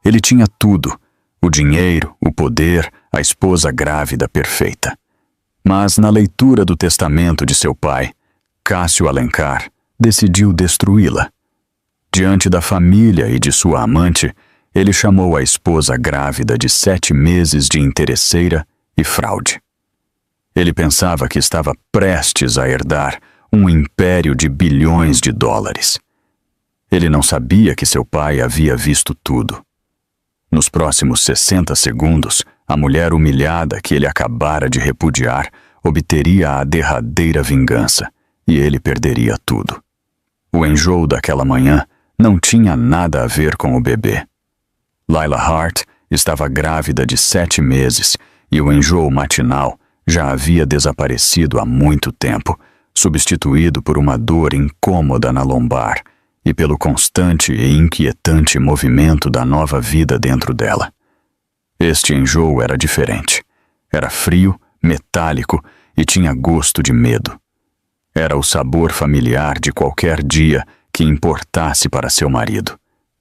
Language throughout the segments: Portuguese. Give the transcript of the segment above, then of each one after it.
Ele tinha tudo: o dinheiro, o poder, a esposa grávida perfeita. Mas na leitura do testamento de seu pai, Cássio Alencar decidiu destruí-la. Diante da família e de sua amante, ele chamou a esposa grávida de 7 meses de interesseira e fraude. Ele pensava que estava prestes a herdar um império de bilhões de dólares. Ele não sabia que seu pai havia visto tudo. Nos próximos 60 segundos, a mulher humilhada que ele acabara de repudiar obteria a derradeira vingança e ele perderia tudo. O enjoo daquela manhã não tinha nada a ver com o bebê. Laila Hart estava grávida de 7 meses e o enjoo matinal já havia desaparecido há muito tempo, substituído por uma dor incômoda na lombar e pelo constante e inquietante movimento da nova vida dentro dela. Este enjoo era diferente. Era frio, metálico e tinha gosto de medo. Era o sabor familiar de qualquer dia que importasse para seu marido,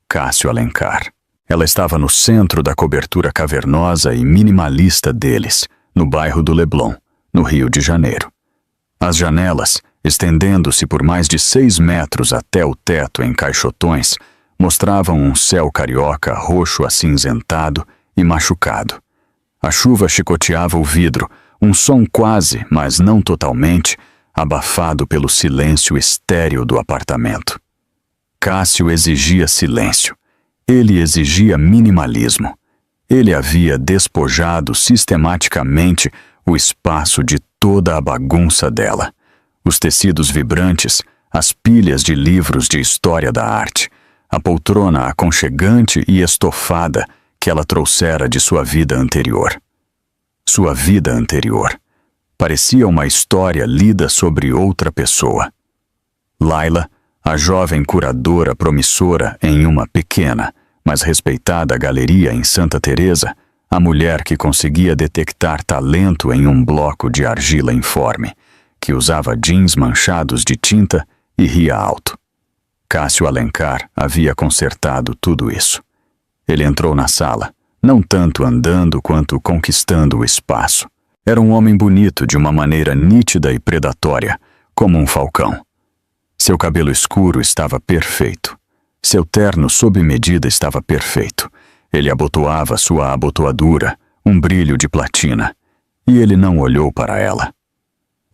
Cássio Alencar. Ela estava no centro da cobertura cavernosa e minimalista deles, no bairro do Leblon, no Rio de Janeiro. As janelas, estendendo-se por mais de 6 metros até o teto em caixotões, mostravam um céu carioca roxo acinzentado e machucado. A chuva chicoteava o vidro, um som quase, mas não totalmente, abafado pelo silêncio estéril do apartamento. Cássio exigia silêncio. Ele exigia minimalismo. Ele havia despojado sistematicamente o espaço de toda a bagunça dela. Os tecidos vibrantes, as pilhas de livros de história da arte, a poltrona aconchegante e estofada que ela trouxera de sua vida anterior. Sua vida anterior. Parecia uma história lida sobre outra pessoa. Laila, a jovem curadora promissora em uma pequena, mas respeitada galeria em Santa Teresa, a mulher que conseguia detectar talento em um bloco de argila informe, que usava jeans manchados de tinta e ria alto. Cássio Alencar havia consertado tudo isso. Ele entrou na sala, não tanto andando quanto conquistando o espaço. Era um homem bonito de uma maneira nítida e predatória, como um falcão. Seu cabelo escuro estava perfeito. Seu terno sob medida estava perfeito. Ele abotoava sua abotoadura, um brilho de platina, e ele não olhou para ela.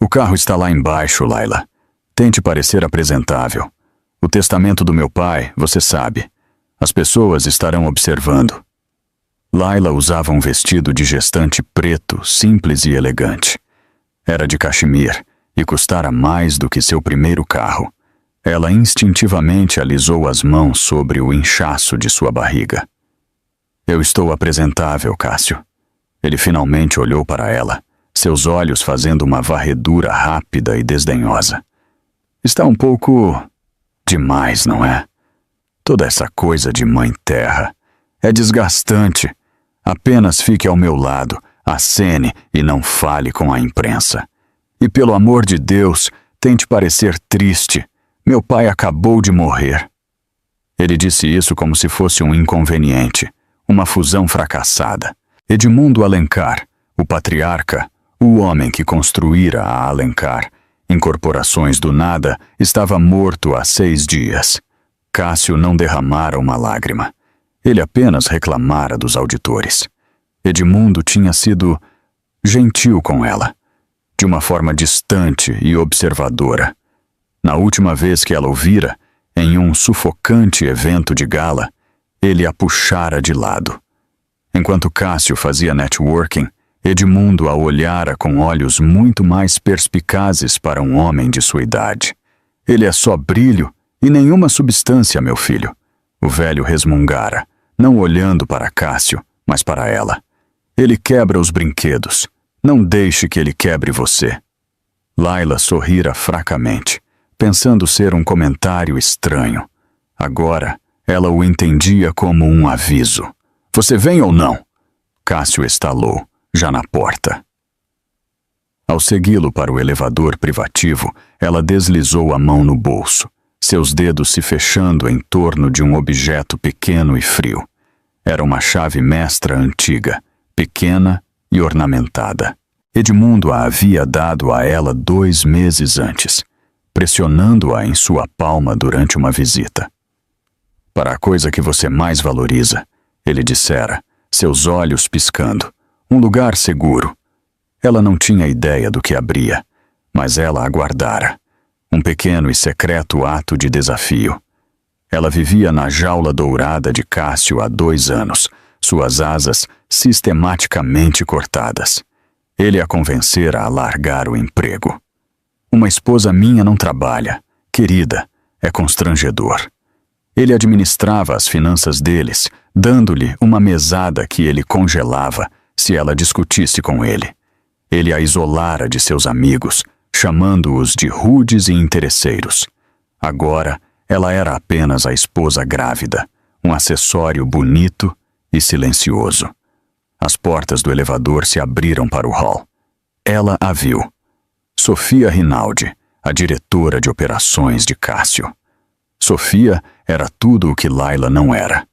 O carro está lá embaixo, Laila. Tente parecer apresentável. O testamento do meu pai, você sabe. As pessoas estarão observando. Laila usava um vestido de gestante preto, simples e elegante. Era de cachemir e custara mais do que seu primeiro carro. Ela instintivamente alisou as mãos sobre o inchaço de sua barriga. Eu estou apresentável, Cássio. Ele finalmente olhou para ela, seus olhos fazendo uma varredura rápida e desdenhosa. Está um pouco demais, não é? Toda essa coisa de mãe terra. É desgastante. Apenas fique ao meu lado, acene e não fale com a imprensa. E pelo amor de Deus, tente parecer triste. Meu pai acabou de morrer. Ele disse isso como se fosse um inconveniente, uma fusão fracassada. Edmundo Alencar, o patriarca, o homem que construíra a Alencar, incorporações do nada, estava morto há 6 dias. Cássio não derramara uma lágrima. Ele apenas reclamara dos auditores. Edmundo tinha sido gentil com ela, de uma forma distante e observadora. Na última vez que ela o vira, em um sufocante evento de gala, ele a puxara de lado. Enquanto Cássio fazia networking, Edmundo a olhara com olhos muito mais perspicazes para um homem de sua idade. Ele é só brilho e nenhuma substância, meu filho. O velho resmungara, não olhando para Cássio, mas para ela. Ele quebra os brinquedos. Não deixe que ele quebre você. Laila sorrira fracamente, pensando ser um comentário estranho. Agora, ela o entendia como um aviso. Você vem ou não? Cássio estalou, já na porta. Ao segui-lo para o elevador privativo, ela deslizou a mão no bolso, seus dedos se fechando em torno de um objeto pequeno e frio. Era uma chave mestra antiga, pequena e ornamentada. Edmundo a havia dado a ela 2 meses antes, pressionando-a em sua palma durante uma visita. Para a coisa que você mais valoriza, ele dissera, seus olhos piscando, um lugar seguro. Ela não tinha ideia do que abria, mas ela aguardara. Um pequeno e secreto ato de desafio. Ela vivia na jaula dourada de Cássio há 2 anos, suas asas sistematicamente cortadas. Ele a convencera a largar o emprego. Uma esposa minha não trabalha, querida, é constrangedor. Ele administrava as finanças deles, dando-lhe uma mesada que ele congelava se ela discutisse com ele. Ele a isolara de seus amigos, chamando-os de rudes e interesseiros. Agora, ela era apenas a esposa grávida, um acessório bonito e silencioso. As portas do elevador se abriram para o hall. Ela a viu. Sofia Rinaldi, a diretora de operações de Cássio. Sofia era tudo o que Laila não era.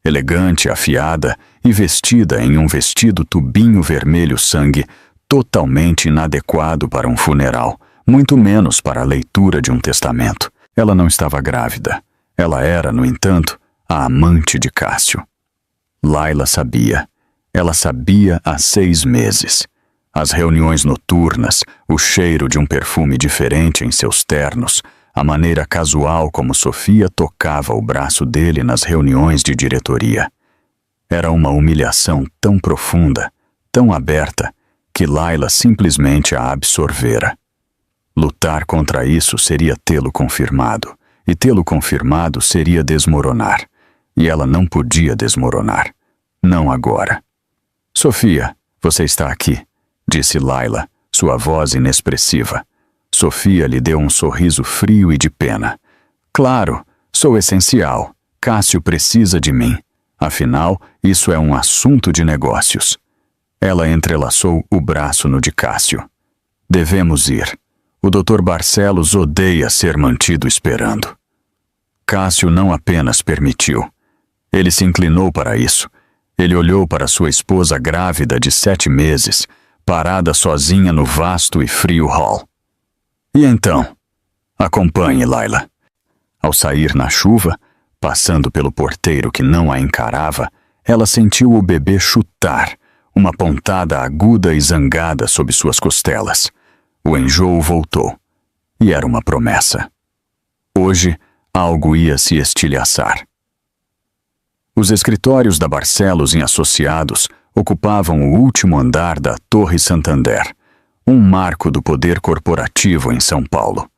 Elegante, afiada e vestida em um vestido tubinho vermelho sangue, totalmente inadequado para um funeral, muito menos para a leitura de um testamento. Ela não estava grávida. Ela era, no entanto, a amante de Cássio. Laila sabia. Ela sabia há 6 meses. As reuniões noturnas, o cheiro de um perfume diferente em seus ternos, a maneira casual como Sofia tocava o braço dele nas reuniões de diretoria. Era uma humilhação tão profunda, tão aberta, que Laila simplesmente a absorvera. Lutar contra isso seria tê-lo confirmado, e tê-lo confirmado seria desmoronar. E ela não podia desmoronar. Não agora. Sofia, você está aqui, disse Laila, sua voz inexpressiva. Sofia lhe deu um sorriso frio e de pena. Claro, sou essencial. Cássio precisa de mim. Afinal, isso é um assunto de negócios. Ela entrelaçou o braço no de Cássio. Devemos ir. O Dr. Barcelos odeia ser mantido esperando. Cássio não apenas permitiu. Ele se inclinou para isso. Ele olhou para sua esposa grávida de 7 meses, parada sozinha no vasto e frio hall. E então? Acompanhe, Laila. Ao sair na chuva, passando pelo porteiro que não a encarava, ela sentiu o bebê chutar, uma pontada aguda e zangada sob suas costelas. O enjoo voltou, e era uma promessa. Hoje, algo ia se estilhaçar. Os escritórios da Barcelos e Associados ocupavam o último andar da Torre Santander, um marco do poder corporativo em São Paulo.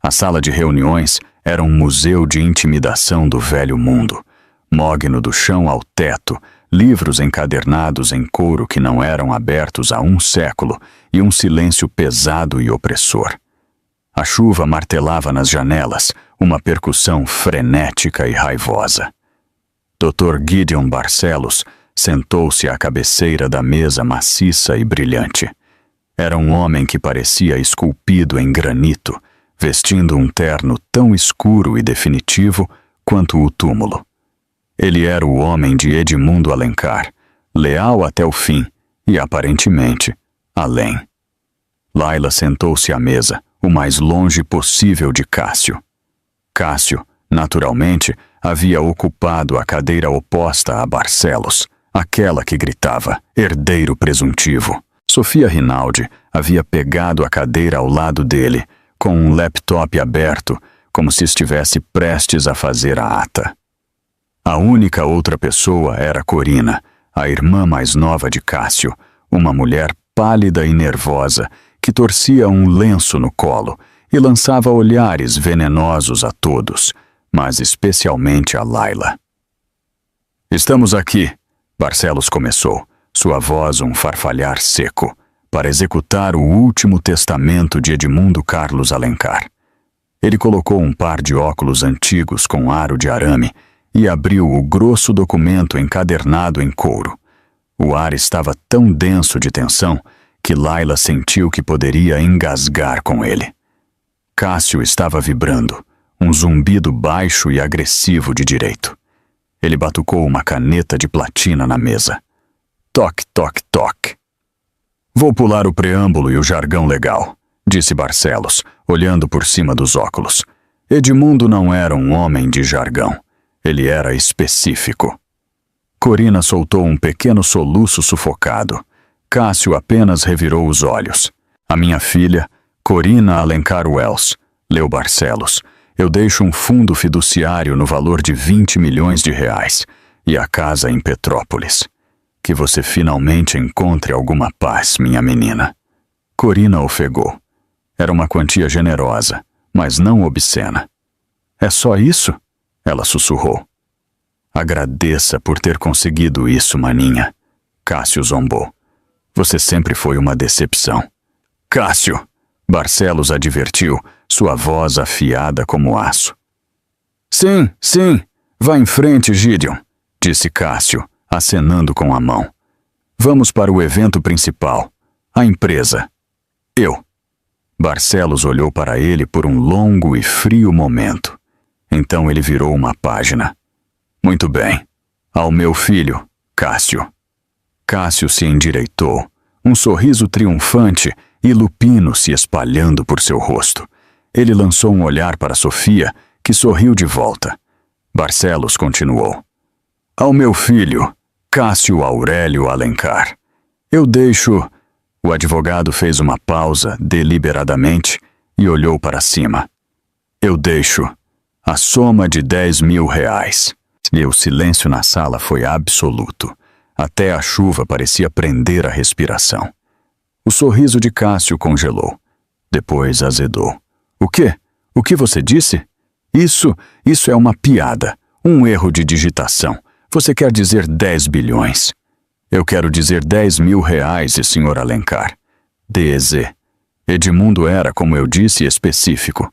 A sala de reuniões era um museu de intimidação do velho mundo, mogno do chão ao teto, livros encadernados em couro que não eram abertos há 1 século e um silêncio pesado e opressor. A chuva martelava nas janelas, uma percussão frenética e raivosa. Dr. Gideon Barcelos sentou-se à cabeceira da mesa maciça e brilhante. Era um homem que parecia esculpido em granito, vestindo um terno tão escuro e definitivo quanto o túmulo. Ele era o homem de Edmundo Alencar, leal até o fim e, aparentemente, além. Laila sentou-se à mesa, o mais longe possível de Cássio. Cássio, naturalmente, havia ocupado a cadeira oposta a Barcelos, aquela que gritava, herdeiro presuntivo. Sofia Rinaldi havia pegado a cadeira ao lado dele, com um laptop aberto, como se estivesse prestes a fazer a ata. A única outra pessoa era Corina, a irmã mais nova de Cássio, uma mulher pálida e nervosa, que torcia um lenço no colo e lançava olhares venenosos a todos, mas especialmente a Laila. Estamos aqui, Barcelos começou, sua voz um farfalhar seco, para executar o último testamento de Edmundo Carlos Alencar. Ele colocou um par de óculos antigos com aro de arame e abriu o grosso documento encadernado em couro. O ar estava tão denso de tensão que Laila sentiu que poderia engasgar com ele. Cássio estava vibrando, um zumbido baixo e agressivo de direito. Ele batucou uma caneta de platina na mesa. Toque, toque, toque. Vou pular o preâmbulo e o jargão legal, disse Barcelos, olhando por cima dos óculos. Edmundo não era um homem de jargão. Ele era específico. Corina soltou um pequeno soluço sufocado. Cássio apenas revirou os olhos. A minha filha, Corina Alencar Wells, leu Barcelos. Eu deixo um fundo fiduciário no valor de 20 milhões de reais e a casa em Petrópolis. Que você finalmente encontre alguma paz, minha menina. Corina ofegou. Era uma quantia generosa, mas não obscena. É só isso? Ela sussurrou. Agradeça por ter conseguido isso, maninha. Cássio zombou. Você sempre foi uma decepção. Cássio! Barcelos advertiu, sua voz afiada como aço. Sim, sim. Vá em frente, Gideon, disse Cássio, acenando com a mão. Vamos para o evento principal. A empresa. Eu. Barcelos olhou para ele por um longo e frio momento. Então ele virou uma página. Muito bem. Ao meu filho, Cássio. Cássio se endireitou, um sorriso triunfante e lupino se espalhando por seu rosto. Ele lançou um olhar para Sofia, que sorriu de volta. Barcelos continuou. Ao meu filho, Cássio Aurélio Alencar. Eu deixo... O advogado fez uma pausa deliberadamente e olhou para cima. Eu deixo a soma de 10 mil reais. E o silêncio na sala foi absoluto. Até a chuva parecia prender a respiração. O sorriso de Cássio congelou. Depois azedou. O quê? O que você disse? Isso é uma piada. Um erro de digitação. Você quer dizer 10 bilhões. Eu quero dizer 10 mil reais, senhor Alencar. DZ. Edmundo era, como eu disse, específico.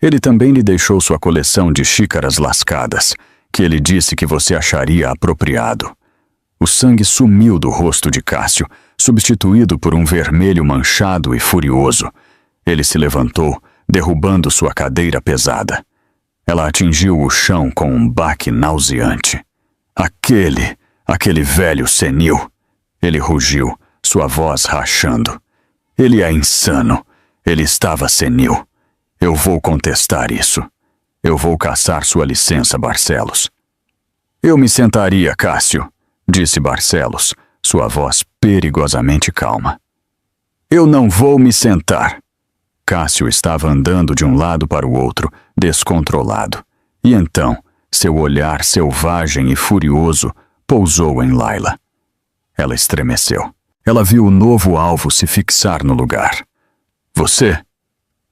Ele também lhe deixou sua coleção de xícaras lascadas, que ele disse que você acharia apropriado. O sangue sumiu do rosto de Cássio, substituído por um vermelho manchado e furioso. Ele se levantou, derrubando sua cadeira pesada. Ela atingiu o chão com um baque nauseante. Aquele velho senil. Ele rugiu, sua voz rachando. Ele é insano. Ele estava senil. Eu vou contestar isso. Eu vou caçar sua licença, Barcelos. Eu me sentaria, Cássio, disse Barcelos, sua voz perigosamente calma. Eu não vou me sentar. Cássio estava andando de um lado para o outro, descontrolado. E então, seu olhar selvagem e furioso pousou em Laila. Ela estremeceu. Ela viu o novo alvo se fixar no lugar. Você?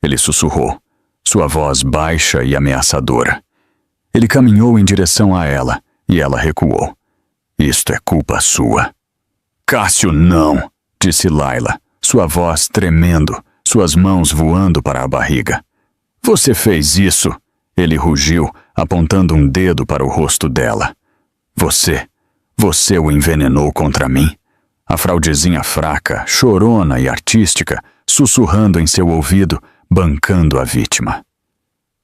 Ele sussurrou, sua voz baixa e ameaçadora. Ele caminhou em direção a ela e ela recuou. Isto é culpa sua. Cássio, não, disse Laila, sua voz tremendo, suas mãos voando para a barriga. Você fez isso, ele rugiu, apontando um dedo para o rosto dela. Você o envenenou contra mim. A fraudezinha fraca, chorona e artística, sussurrando em seu ouvido, bancando a vítima.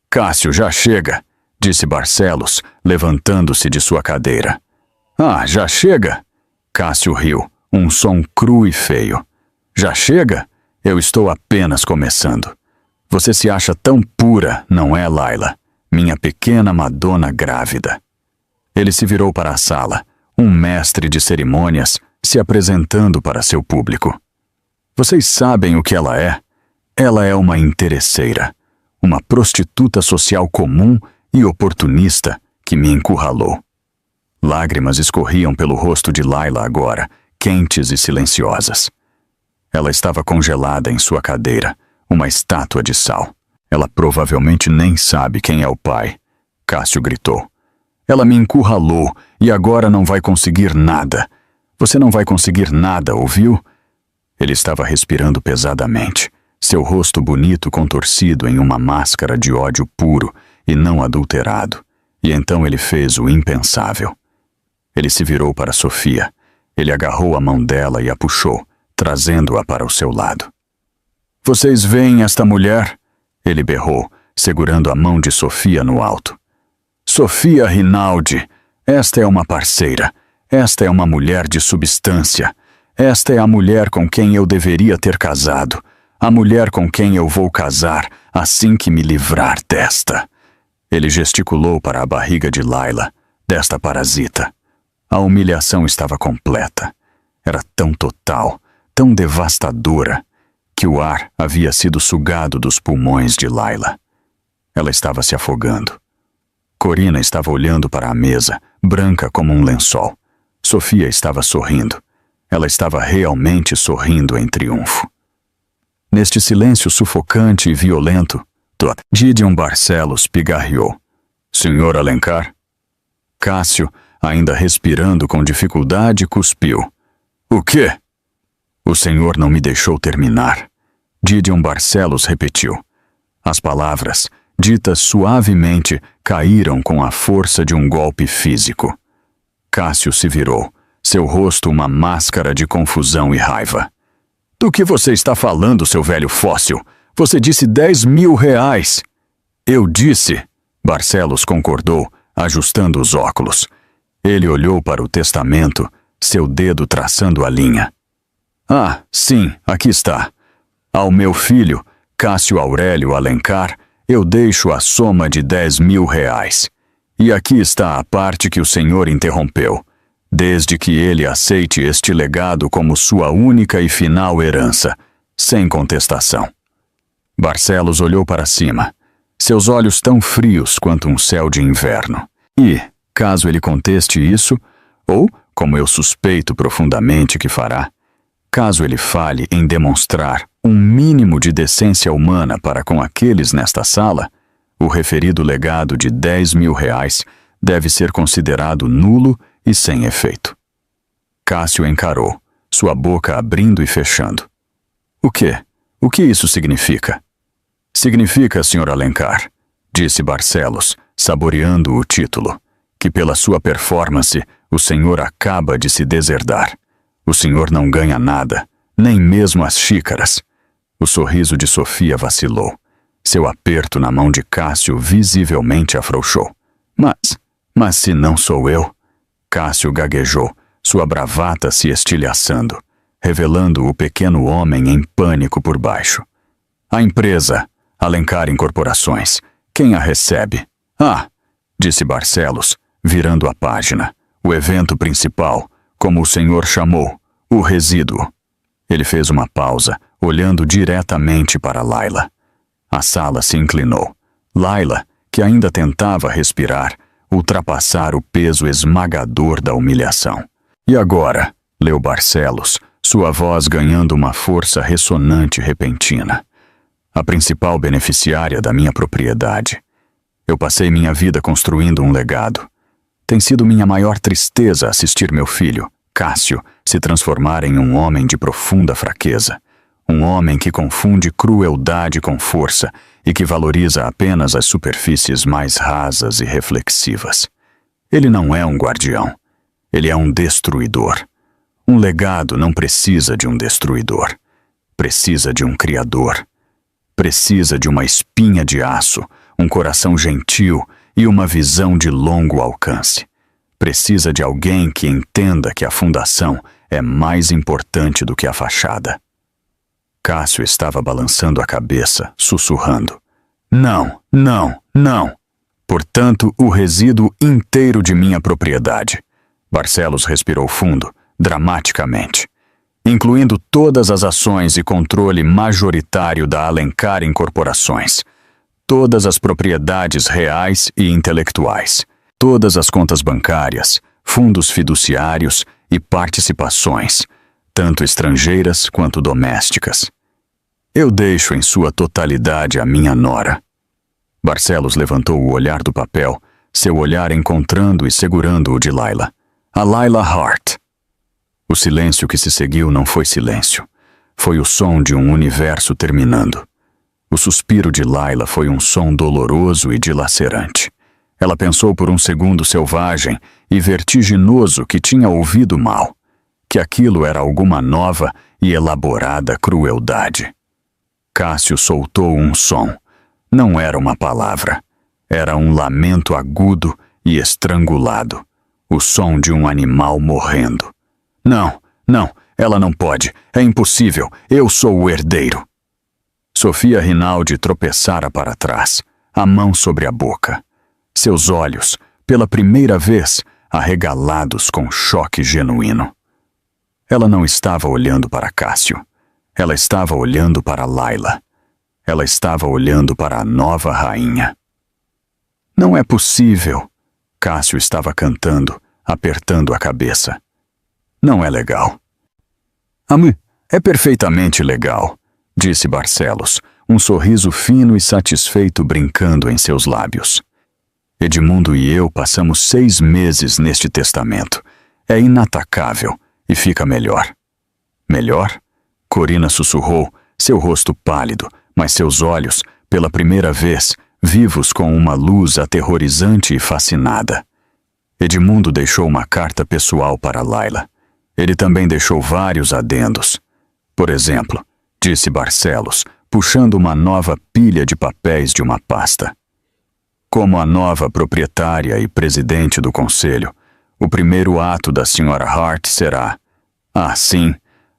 Cássio, já chega, disse Barcelos, levantando-se de sua cadeira. Ah, já chega? Cássio riu, um som cru e feio. Já chega? Eu estou apenas começando. Você se acha tão pura, não é, Laila? Minha pequena Madonna grávida. Ele se virou para a sala, um mestre de cerimônias, se apresentando para seu público. Vocês sabem o que ela é? Ela é uma interesseira, uma prostituta social comum e oportunista que me encurralou. Lágrimas escorriam pelo rosto de Laila agora, quentes e silenciosas. Ela estava congelada em sua cadeira, uma estátua de sal. Ela provavelmente nem sabe quem é o pai. Cássio gritou. Ela me encurralou e agora não vai conseguir nada. Você não vai conseguir nada, ouviu? Ele estava respirando pesadamente, seu rosto bonito contorcido em uma máscara de ódio puro e não adulterado. E então ele fez o impensável. Ele se virou para Sofia. Ele agarrou a mão dela e a puxou, trazendo-a para o seu lado. Vocês veem esta mulher? Ele berrou, segurando a mão de Sofia no alto. Sofia Rinaldi, Esta é uma parceira. Esta é uma mulher de substância. Esta é a mulher com quem eu deveria ter casado. A mulher com quem eu vou casar assim que me livrar desta. Ele gesticulou para a barriga de Layla, desta parasita. A humilhação estava completa. Era tão total, tão devastadora, que o ar havia sido sugado dos pulmões de Layla. Ela estava se afogando. Corina estava olhando para a mesa, branca como um lençol. Sofia estava sorrindo. Ela estava realmente sorrindo em triunfo. Neste silêncio sufocante e violento, Gideon Barcelos pigarreou. Senhor Alencar? Cássio, ainda respirando com dificuldade, cuspiu. O quê? O senhor não me deixou terminar. Gideon Barcelos repetiu. As palavras, ditas suavemente, caíram com a força de um golpe físico. Cássio se virou, seu rosto uma máscara de confusão e raiva. Do que você está falando, seu velho fóssil? Você disse 10.000 reais. Eu disse, Barcelos concordou, ajustando os óculos. Ele olhou para o testamento, seu dedo traçando a linha. Ah, sim, aqui está. Ao meu filho, Cássio Aurélio Alencar, eu deixo a soma de 10.000 reais. E aqui está a parte que o senhor interrompeu. Desde que ele aceite este legado como sua única e final herança, sem contestação. Barcelos olhou para cima, seus olhos tão frios quanto um céu de inverno. E, caso ele conteste isso, ou, como eu suspeito profundamente que fará, caso ele fale em demonstrar um mínimo de decência humana para com aqueles nesta sala, o referido legado de 10.000 reais deve ser considerado nulo e sem efeito. Cássio encarou, sua boca abrindo e fechando. O quê? O que isso significa? Significa, Sr. Alencar, disse Barcelos, saboreando o título, que pela sua performance o senhor acaba de se deserdar. O senhor não ganha nada, nem mesmo as xícaras. O sorriso de Sofia vacilou. Seu aperto na mão de Cássio visivelmente afrouxou. Mas se não sou eu... Cássio gaguejou, sua bravata se estilhaçando, revelando o pequeno homem em pânico por baixo. A empresa, Alencar Incorporações, quem a recebe? Ah, disse Barcelos, virando a página. O evento principal, como o senhor chamou, o resíduo. Ele fez uma pausa, olhando diretamente para Layla. A sala se inclinou. Layla, que ainda tentava respirar, ultrapassar o peso esmagador da humilhação. E agora, leu Barcelos, sua voz ganhando uma força ressonante repentina. A principal beneficiária da minha propriedade. Eu passei minha vida construindo um legado. Tem sido minha maior tristeza assistir meu filho, Cássio, se transformar em um homem de profunda fraqueza. Um homem que confunde crueldade com força e que valoriza apenas as superfícies mais rasas e reflexivas. Ele não é um guardião. Ele é um destruidor. Um legado não precisa de um destruidor. Precisa de um criador. Precisa de uma espinha de aço, um coração gentil e uma visão de longo alcance. Precisa de alguém que entenda que a fundação é mais importante do que a fachada. Cássio estava balançando a cabeça, sussurrando. Não, não, não. Portanto, o resíduo inteiro de minha propriedade. Barcelos respirou fundo, dramaticamente. Incluindo todas as ações e controle majoritário da Alencar Incorporações. Todas as propriedades reais e intelectuais. Todas as contas bancárias, fundos fiduciários e participações, tanto estrangeiras quanto domésticas. Eu deixo em sua totalidade a minha nora. Barcelos levantou o olhar do papel, seu olhar encontrando e segurando o de Layla. A Layla Hart. O silêncio que se seguiu não foi silêncio. Foi o som de um universo terminando. O suspiro de Layla foi um som doloroso e dilacerante. Ela pensou por um segundo selvagem e vertiginoso que tinha ouvido mal, que aquilo era alguma nova e elaborada crueldade. Cássio soltou um som. Não era uma palavra. Era um lamento agudo e estrangulado. o som de um animal morrendo. Não, não, ela não pode. É impossível. Eu sou o herdeiro. Sofia Rinaldi tropeçara para trás, a mão sobre a boca. Seus olhos, pela primeira vez, arregalados com choque genuíno. Ela não estava olhando para Cássio. Ela estava olhando para Laila. Ela estava olhando para a nova rainha. Não é possível. Cássio estava cantando, apertando a cabeça. Não é legal. É perfeitamente legal, disse Barcelos, um sorriso fino e satisfeito brincando em seus lábios. Edmundo e eu passamos 6 meses neste testamento. É inatacável e fica melhor. Melhor? Corina sussurrou, seu rosto pálido, mas seus olhos, pela primeira vez, vivos com uma luz aterrorizante e fascinada. Edmundo deixou uma carta pessoal para Laila. Ele também deixou vários adendos. Por exemplo, disse Barcelos, puxando uma nova pilha de papéis de uma pasta. Como a nova proprietária e presidente do conselho, o primeiro ato da Sra. Hart será, sim,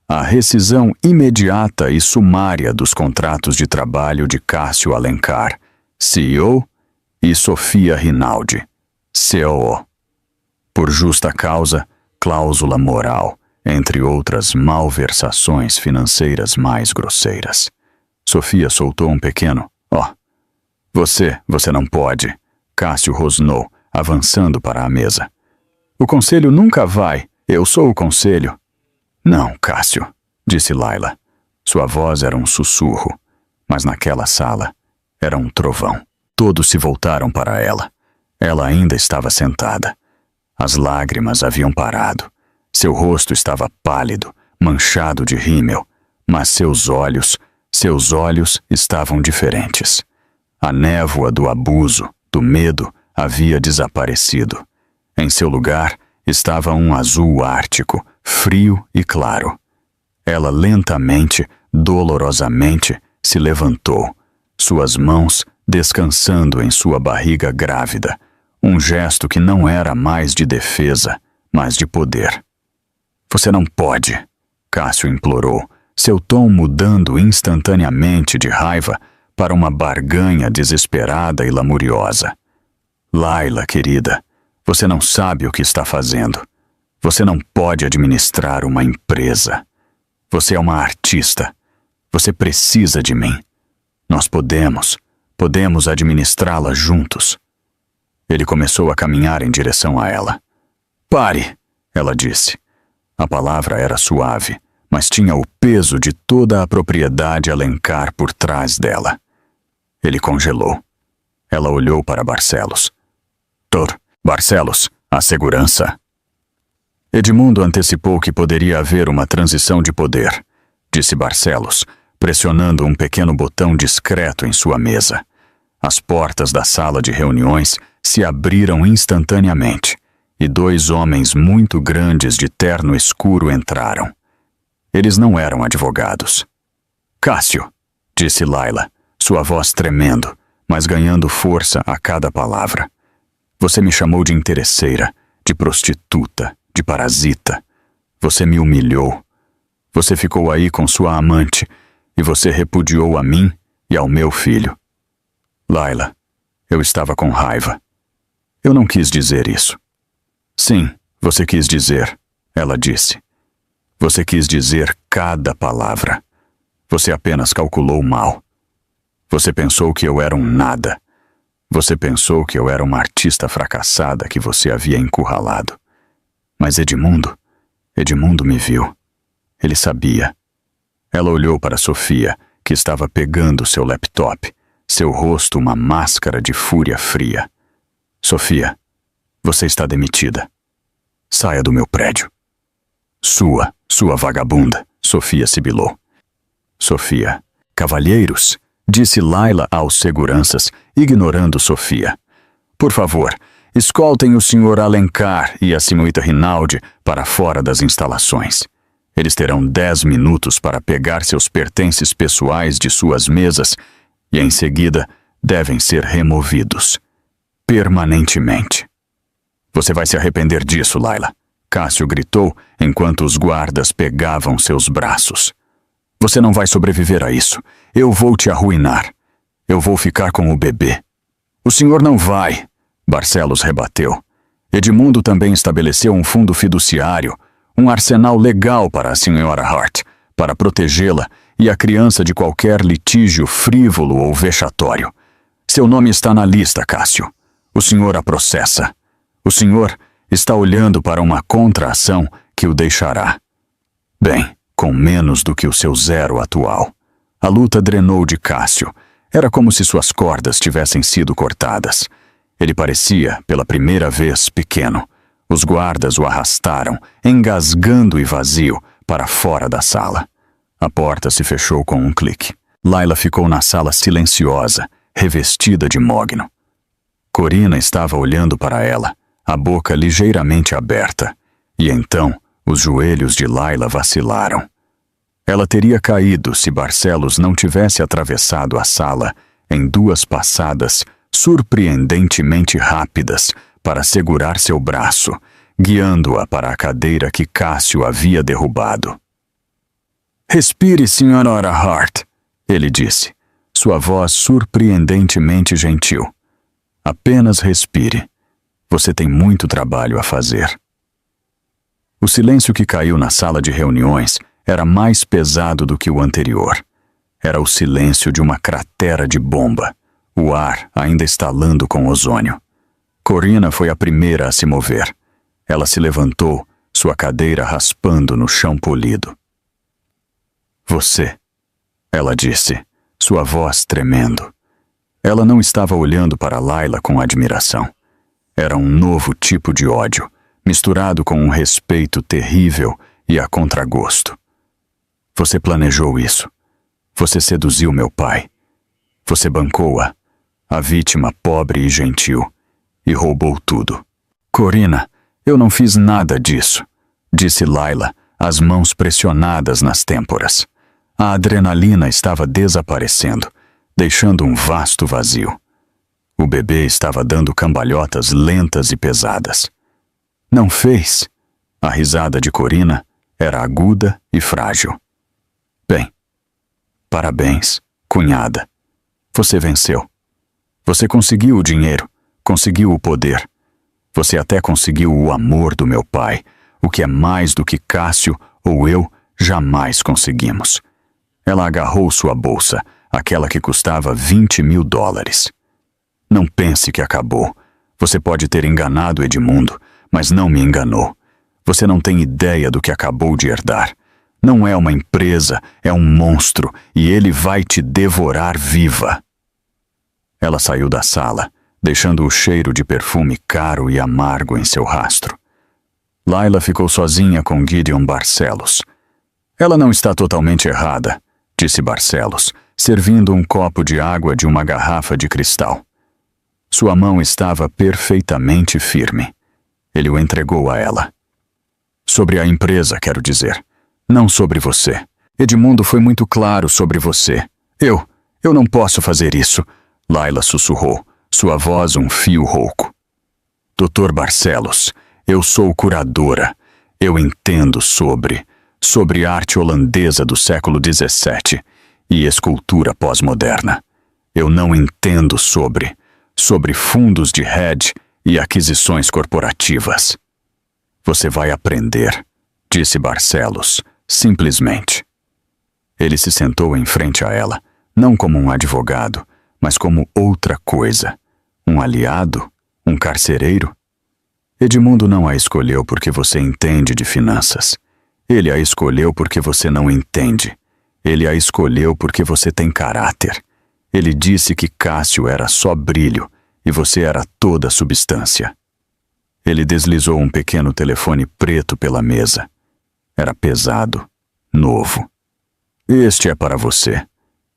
a rescisão imediata e sumária dos contratos de trabalho de Cássio Alencar, CEO, e Sofia Rinaldi, COO. Por justa causa, cláusula moral, entre outras malversações financeiras mais grosseiras. Sofia soltou um pequeno Você não pode, Cássio rosnou, avançando para a mesa. O conselho nunca vai, eu sou o conselho. Não, Cássio, disse Laila. Sua voz era um sussurro, mas naquela sala era um trovão. Todos se voltaram para ela. Ela ainda estava sentada. As lágrimas haviam parado. Seu rosto estava pálido, manchado de rímel, mas seus olhos estavam diferentes. A névoa do abuso, do medo, havia desaparecido. Em seu lugar estava um azul ártico, frio e claro. Ela lentamente, dolorosamente, se levantou, suas mãos descansando em sua barriga grávida, um gesto que não era mais de defesa, mas de poder. Você não pode, Cássio implorou, seu tom mudando instantaneamente de raiva para uma barganha desesperada e lamuriosa. Laila, querida, você não sabe o que está fazendo. Você não pode administrar uma empresa. Você é uma artista. Você precisa de mim. Nós podemos administrá-la juntos. Ele começou a caminhar em direção a ela. Pare, ela disse. A palavra era suave, mas tinha o peso de toda a propriedade Alencar por trás dela. Ele congelou. Ela olhou para Barcelos. Barcelos, a segurança. Edmundo antecipou que poderia haver uma transição de poder, disse Barcelos, pressionando um pequeno botão discreto em sua mesa. As portas da sala de reuniões se abriram instantaneamente, e 2 homens muito grandes de terno escuro entraram. Eles não eram advogados. Cássio, disse Laila, sua voz tremendo, mas ganhando força a cada palavra. Você me chamou de interesseira, de prostituta, de parasita. Você me humilhou. Você ficou aí com sua amante, e você repudiou a mim e ao meu filho. Laila, eu estava com raiva. Eu não quis dizer isso. Sim, você quis dizer, ela disse. Você quis dizer cada palavra. Você apenas calculou mal. Você pensou que eu era um nada. Você pensou que eu era uma artista fracassada que você havia encurralado. Mas Edmundo me viu. Ele sabia. Ela olhou para Sofia, que estava pegando seu laptop, seu rosto uma máscara de fúria fria. Sofia, você está demitida. Saia do meu prédio. Sua vagabunda, Sofia sibilou. Sofia, cavalheiros, disse Laila aos seguranças, ignorando Sofia. Por favor, escoltem o Sr. Alencar e a Sra. Rinaldi para fora das instalações. Eles terão 10 minutos para pegar seus pertences pessoais de suas mesas e, em seguida, devem ser removidos. Permanentemente. Você vai se arrepender disso, Laila. Cássio gritou enquanto os guardas pegavam seus braços. Você não vai sobreviver a isso. Eu vou te arruinar. Eu vou ficar com o bebê. O senhor não vai, Barcelos rebateu. Edmundo também estabeleceu um fundo fiduciário, um arsenal legal para a senhora Hart, para protegê-la e a criança de qualquer litígio frívolo ou vexatório. Seu nome está na lista, Cássio. O senhor a processa. O senhor está olhando para uma contra-ação que o deixará. Bem, com menos do que o seu zero atual. A luta drenou de Cássio. Era como se suas cordas tivessem sido cortadas. Ele parecia, pela primeira vez, pequeno. Os guardas o arrastaram, engasgando e vazio, para fora da sala. A porta se fechou com um clique. Laila ficou na sala silenciosa, revestida de mogno. Corina estava olhando para ela, a boca ligeiramente aberta, e então os joelhos de Laila vacilaram. Ela teria caído se Barcelos não tivesse atravessado a sala em 2 passadas surpreendentemente rápidas para segurar seu braço, guiando-a para a cadeira que Cássio havia derrubado. Respire, senhora Hart, ele disse, sua voz surpreendentemente gentil. Apenas respire. Você tem muito trabalho a fazer. O silêncio que caiu na sala de reuniões era mais pesado do que o anterior. Era o silêncio de uma cratera de bomba, o ar ainda estalando com ozônio. Corina foi a primeira a se mover. Ela se levantou, sua cadeira raspando no chão polido. Você, ela disse, sua voz tremendo. Ela não estava olhando para Laila com admiração. Era um novo tipo de ódio, misturado com um respeito terrível e a contragosto. Você planejou isso. Você seduziu meu pai. Você bancou-a, a vítima pobre e gentil, e roubou tudo. Corina, eu não fiz nada disso, disse Laila, as mãos pressionadas nas têmporas. A adrenalina estava desaparecendo, deixando um vasto vazio. O bebê estava dando cambalhotas lentas e pesadas. Não fez? A risada de Corina era aguda e frágil. Bem, parabéns, cunhada. Você venceu. Você conseguiu o dinheiro, conseguiu o poder. Você até conseguiu o amor do meu pai, o que é mais do que Cássio ou eu jamais conseguimos. Ela agarrou sua bolsa, aquela que custava $20.000. Não pense que acabou. Você pode ter enganado Edmundo, mas não me enganou. Você não tem ideia do que acabou de herdar. Não é uma empresa, é um monstro, e ele vai te devorar viva. Ela saiu da sala, deixando o cheiro de perfume caro e amargo em seu rastro. Laila ficou sozinha com Gideon Barcelos. Ela não está totalmente errada, disse Barcelos, servindo um copo de água de uma garrafa de cristal. Sua mão estava perfeitamente firme. Ele o entregou a ela. Sobre a empresa, quero dizer. Não sobre você. Edmundo foi muito claro sobre você. Eu não posso fazer isso, Laila sussurrou, sua voz um fio rouco. Dr. Barcelos, eu sou curadora. Eu entendo sobre arte holandesa do século XVII e escultura pós-moderna. Eu não entendo sobre fundos de hedge e aquisições corporativas. Você vai aprender, disse Barcelos, simplesmente. Ele se sentou em frente a ela, não como um advogado, mas como outra coisa. Um aliado? Um carcereiro? Edmundo não a escolheu porque você entende de finanças. Ele a escolheu porque você não entende. Ele a escolheu porque você tem caráter. Ele disse que Cássio era só brilho e você era toda substância. Ele deslizou um pequeno telefone preto pela mesa. Era pesado, novo. Este é para você.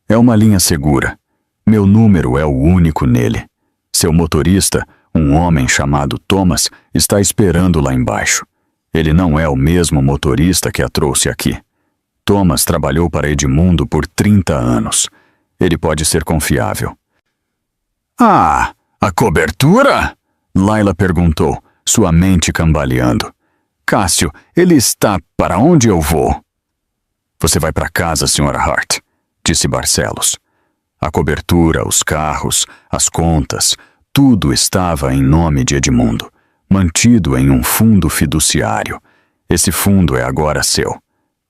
É uma linha segura. Meu número é o único nele. Seu motorista, um homem chamado Thomas, está esperando lá embaixo. Ele não é o mesmo motorista que a trouxe aqui. Thomas trabalhou para Edmundo por 30 anos. Ele pode ser confiável. Ah, a cobertura? Laila perguntou, sua mente cambaleando. Cássio, ele está... Para onde eu vou? Você vai para casa, Sra. Hart, disse Barcelos. A cobertura, os carros, as contas, tudo estava em nome de Edmundo, mantido em um fundo fiduciário. Esse fundo é agora seu.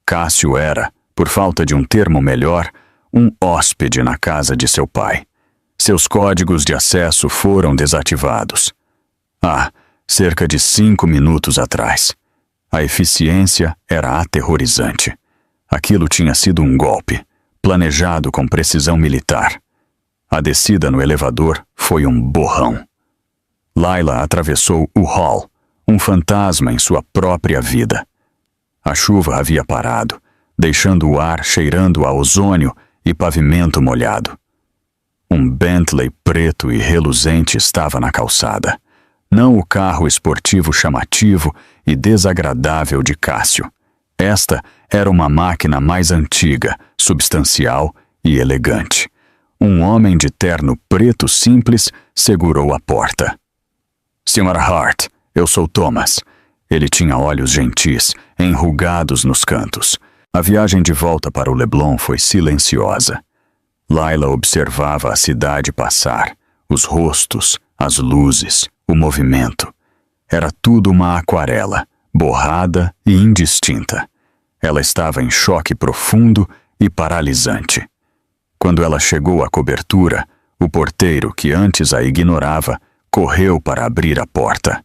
Cássio era, por falta de um termo melhor, um hóspede na casa de seu pai. Seus códigos de acesso foram desativados. Cerca de 5 minutos atrás. A eficiência era aterrorizante. Aquilo tinha sido um golpe, planejado com precisão militar. A descida no elevador foi um borrão. Laila atravessou o hall, um fantasma em sua própria vida. A chuva havia parado, deixando o ar cheirando a ozônio e pavimento molhado. Um Bentley preto e reluzente estava na calçada. Não o carro esportivo chamativo e desagradável de Cássio. Esta era uma máquina mais antiga, substancial e elegante. Um homem de terno preto simples segurou a porta. Sra. Hart, eu sou Thomas. Ele tinha olhos gentis, enrugados nos cantos. A viagem de volta para o Leblon foi silenciosa. Laila observava a cidade passar, os rostos, as luzes, o movimento. Era tudo uma aquarela, borrada e indistinta. Ela estava em choque profundo e paralisante. Quando ela chegou à cobertura, o porteiro, que antes a ignorava, correu para abrir a porta.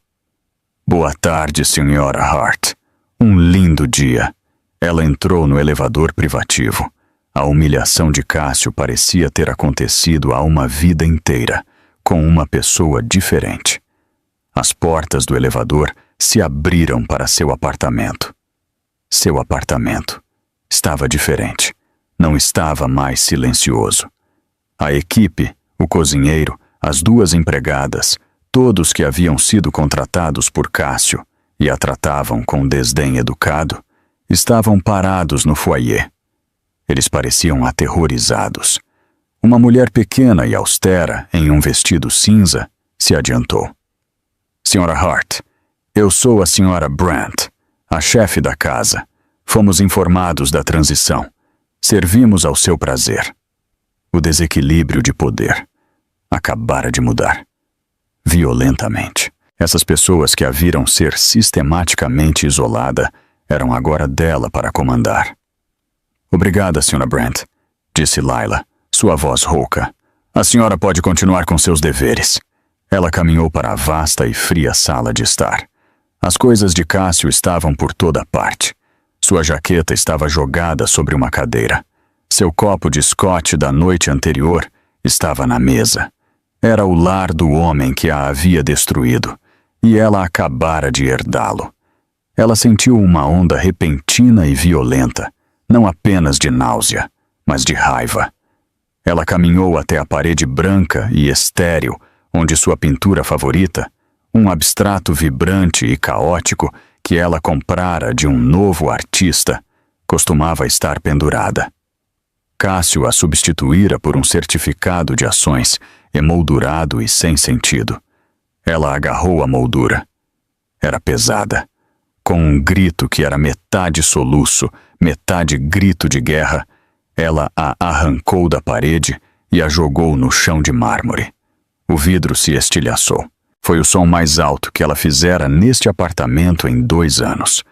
Boa tarde, Sra. Hart. Um lindo dia. Ela entrou no elevador privativo. A humilhação de Cássio parecia ter acontecido há uma vida inteira, com uma pessoa diferente. As portas do elevador se abriram para seu apartamento. Seu apartamento estava diferente. Não estava mais silencioso. A equipe, o cozinheiro, as 2 empregadas, todos que haviam sido contratados por Cássio e a tratavam com desdém educado, estavam parados no foyer. Eles pareciam aterrorizados. Uma mulher pequena e austera, em um vestido cinza, se adiantou. Sra. Hart, eu sou a Sra. Brandt, a chefe da casa. Fomos informados da transição. Servimos ao seu prazer. O desequilíbrio de poder acabara de mudar. Violentamente. Essas pessoas que a viram ser sistematicamente isolada eram agora dela para comandar. Obrigada, Sra. Brandt, disse Laila, sua voz rouca. A senhora pode continuar com seus deveres. Ela caminhou para a vasta e fria sala de estar. As coisas de Cássio estavam por toda parte. Sua jaqueta estava jogada sobre uma cadeira. Seu copo de scotch da noite anterior estava na mesa. Era o lar do homem que a havia destruído, e ela acabara de herdá-lo. Ela sentiu uma onda repentina e violenta, não apenas de náusea, mas de raiva. Ela caminhou até a parede branca e estéril, onde sua pintura favorita, um abstrato vibrante e caótico que ela comprara de um novo artista, costumava estar pendurada. Cássio a substituíra por um certificado de ações, emoldurado e sem sentido. Ela agarrou a moldura. Era pesada. Com um grito que era metade soluço, metade grito de guerra, ela a arrancou da parede e a jogou no chão de mármore. O vidro se estilhaçou. Foi o som mais alto que ela fizera neste apartamento em 2 anos.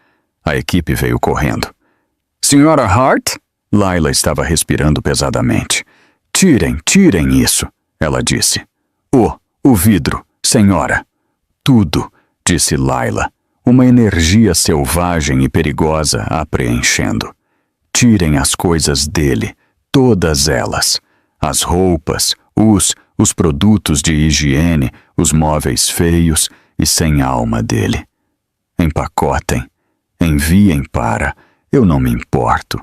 A equipe veio correndo. Sra. Hart? Laila estava respirando pesadamente. Tirem isso, ela disse. O vidro, senhora. Tudo, disse Laila, uma energia selvagem e perigosa a preenchendo. Tirem as coisas dele, todas elas. As roupas, os produtos de higiene, os móveis feios e sem alma dele. Empacotem, enviem para, eu não me importo.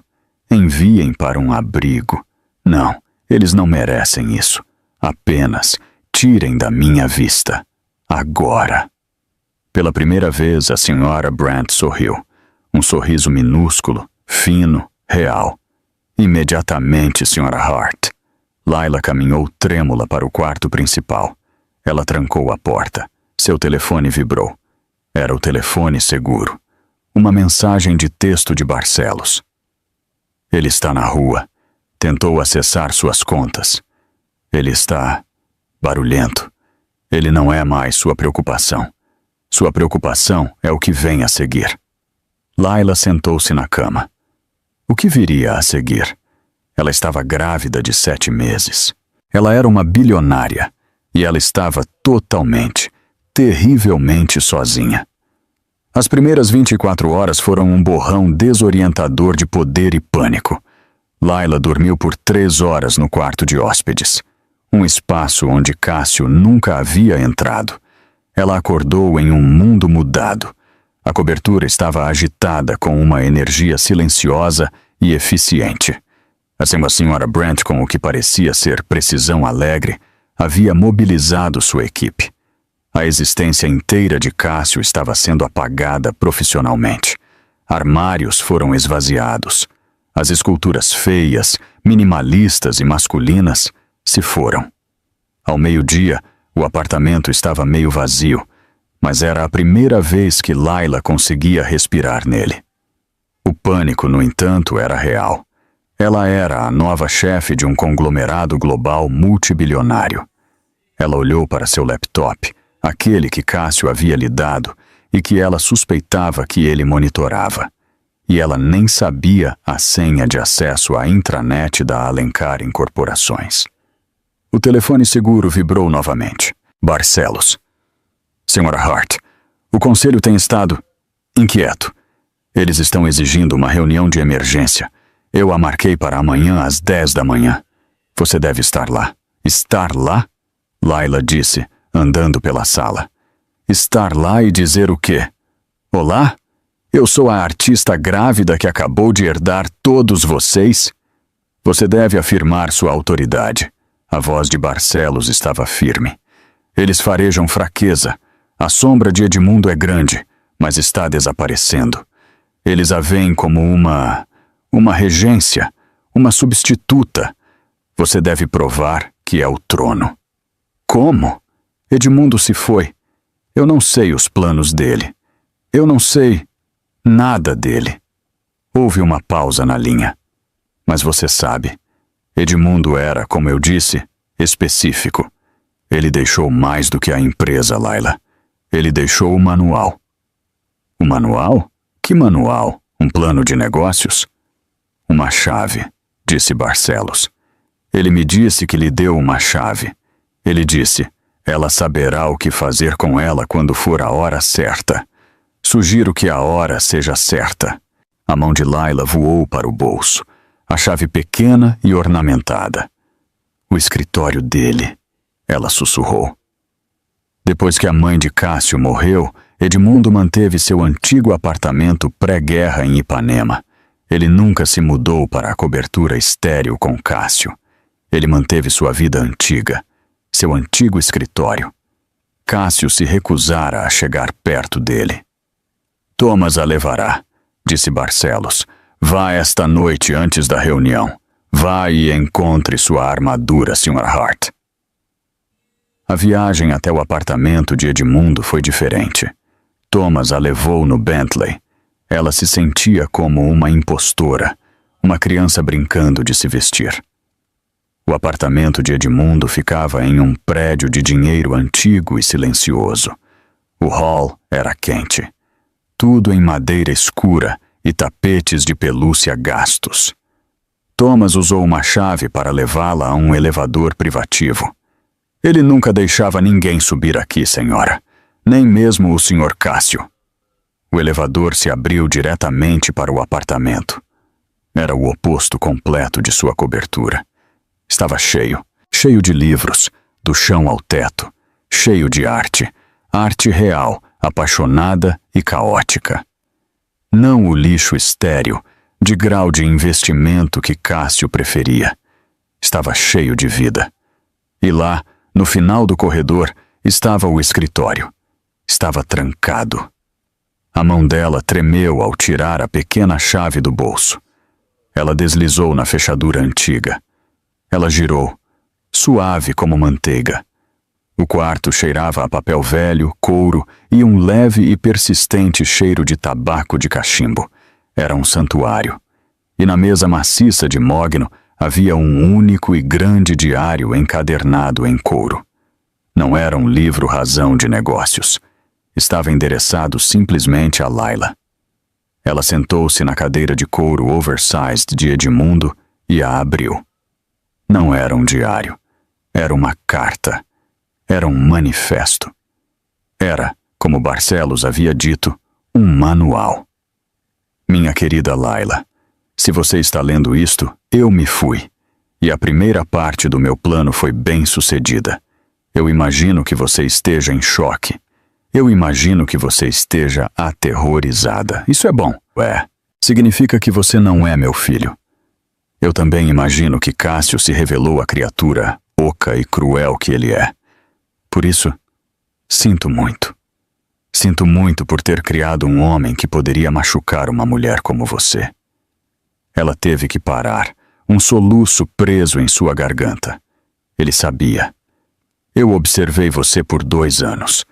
Enviem para um abrigo. Não, eles não merecem isso. Apenas tirem da minha vista. Agora. Pela primeira vez, a Sra. Brandt sorriu. Um sorriso minúsculo, fino, real. Imediatamente, Sra. Hart. Laila caminhou trêmula para o quarto principal. Ela trancou a porta. Seu telefone vibrou. Era o telefone seguro. Uma mensagem de texto de Barcelos. Ele está na rua. Tentou acessar suas contas. Ele está barulhento. Ele não é mais sua preocupação. Sua preocupação é o que vem a seguir. Layla sentou-se na cama. O que viria a seguir? Ela estava grávida de 7 meses. Ela era uma bilionária. E ela estava totalmente, terrivelmente sozinha. As primeiras 24 horas foram um borrão desorientador de poder e pânico. Layla dormiu por 3 horas no quarto de hóspedes. Um espaço onde Cássio nunca havia entrado. Ela acordou em um mundo mudado. A cobertura estava agitada com uma energia silenciosa e eficiente. Assim, a senhora Brent, com o que parecia ser precisão alegre, havia mobilizado sua equipe. A existência inteira de Cássio estava sendo apagada profissionalmente. Armários foram esvaziados. As esculturas feias, minimalistas e masculinas se foram. Ao meio-dia, o apartamento estava meio vazio, mas era a primeira vez que Layla conseguia respirar nele. O pânico, no entanto, era real. Ela era a nova chefe de um conglomerado global multibilionário. Ela olhou para seu laptop, aquele que Cássio havia lhe dado e que ela suspeitava que ele monitorava. E ela nem sabia a senha de acesso à intranet da Alencar Incorporações. O telefone seguro vibrou novamente. Barcelos. Senhora Hart, o conselho tem estado inquieto. Eles estão exigindo uma reunião de emergência. Eu a marquei para amanhã às 10 da manhã. Você deve estar lá. Estar lá? Layla disse, andando pela sala. Estar lá e dizer o quê? Olá? Eu sou a artista grávida que acabou de herdar todos vocês? Você deve afirmar sua autoridade. A voz de Barcelos estava firme. Eles farejam fraqueza. A sombra de Edmundo é grande, mas está desaparecendo. Eles a veem como uma regência, uma substituta. Você deve provar que é o trono. Como? Edmundo se foi. Eu não sei os planos dele. Eu não sei nada dele. Houve uma pausa na linha. Mas você sabe, Edmundo era, como eu disse, específico. Ele deixou mais do que a empresa, Layla. Ele deixou o manual. O manual? Que manual? Um plano de negócios? Uma chave, disse Barcelos. Ele me disse que lhe deu uma chave. Ele disse, ela saberá o que fazer com ela quando for a hora certa. Sugiro que a hora seja certa. A mão de Layla voou para o bolso. A chave pequena e ornamentada. O escritório dele, ela sussurrou. Depois que a mãe de Cássio morreu, Edmundo manteve seu antigo apartamento pré-guerra em Ipanema. Ele nunca se mudou para a cobertura estéril com Cássio. Ele manteve sua vida antiga, seu antigo escritório. Cássio se recusara a chegar perto dele. Thomas a levará, disse Barcelos. Vá esta noite antes da reunião. Vá e encontre sua armadura, Sra. Hart. A viagem até o apartamento de Edmundo foi diferente. Thomas a levou no Bentley. Ela se sentia como uma impostora, uma criança brincando de se vestir. O apartamento de Edmundo ficava em um prédio de dinheiro antigo e silencioso. O hall era quente. Tudo em madeira escura e tapetes de pelúcia gastos. Thomas usou uma chave para levá-la a um elevador privativo. Ele nunca deixava ninguém subir aqui, senhora, nem mesmo o Sr. Cássio. O elevador se abriu diretamente para o apartamento. Era o oposto completo de sua cobertura. Estava cheio de livros, do chão ao teto, cheio de arte, arte real, apaixonada e caótica. Não o lixo estéril, de grau de investimento que Cássio preferia. Estava cheio de vida. E lá, no final do corredor, estava o escritório. Estava trancado. A mão dela tremeu ao tirar a pequena chave do bolso. Ela deslizou na fechadura antiga. Ela girou, suave como manteiga. O quarto cheirava a papel velho, couro e um leve e persistente cheiro de tabaco de cachimbo. Era um santuário. E na mesa maciça de mogno havia um único e grande diário encadernado em couro. Não era um livro razão de negócios. Estava endereçado simplesmente a Layla. Ela sentou-se na cadeira de couro oversized de Edmundo e a abriu. Não era um diário. Era uma carta. Era um manifesto. Era, como Barcelos havia dito, um manual. Minha querida Layla, se você está lendo isto, eu me fui. E a primeira parte do meu plano foi bem sucedida. Eu imagino que você esteja em choque. Eu imagino que você esteja aterrorizada. Isso é bom. Significa que você não é meu filho. Eu também imagino que Cássio se revelou a criatura oca e cruel que ele é. Por isso, sinto muito. Sinto muito por ter criado um homem que poderia machucar uma mulher como você. Ela teve que parar, um soluço preso em sua garganta. Ele sabia. Eu observei você por 2 anos.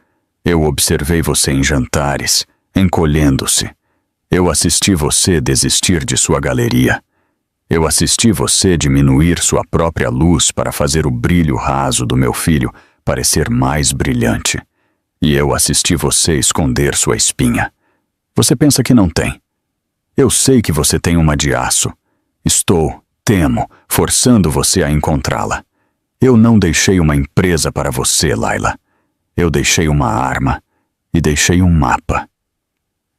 Eu observei você em jantares, encolhendo-se. Eu assisti você desistir de sua galeria. Eu assisti você diminuir sua própria luz para fazer o brilho raso do meu filho parecer mais brilhante. E eu assisti você esconder sua espinha. Você pensa que não tem. Eu sei que você tem uma de aço. Temo, forçando você a encontrá-la. Eu não deixei uma empresa para você, Layla. Eu deixei uma arma e deixei um mapa.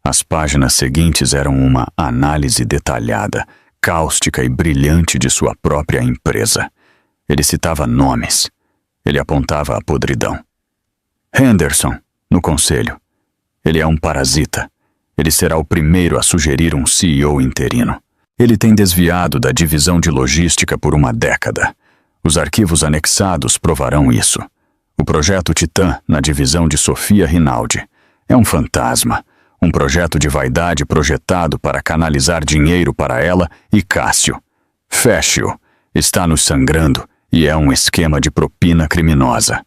As páginas seguintes eram uma análise detalhada, cáustica e brilhante de sua própria empresa. Ele citava nomes. Ele apontava a podridão. Henderson, no conselho. Ele é um parasita. Ele será o primeiro a sugerir um CEO interino. Ele tem desviado da divisão de logística por uma década. Os arquivos anexados provarão isso. O projeto Titã, na divisão de Sofia Rinaldi, é um fantasma, um projeto de vaidade projetado para canalizar dinheiro para ela e Cássio. Feche-o. Está nos sangrando e é um esquema de propina criminosa.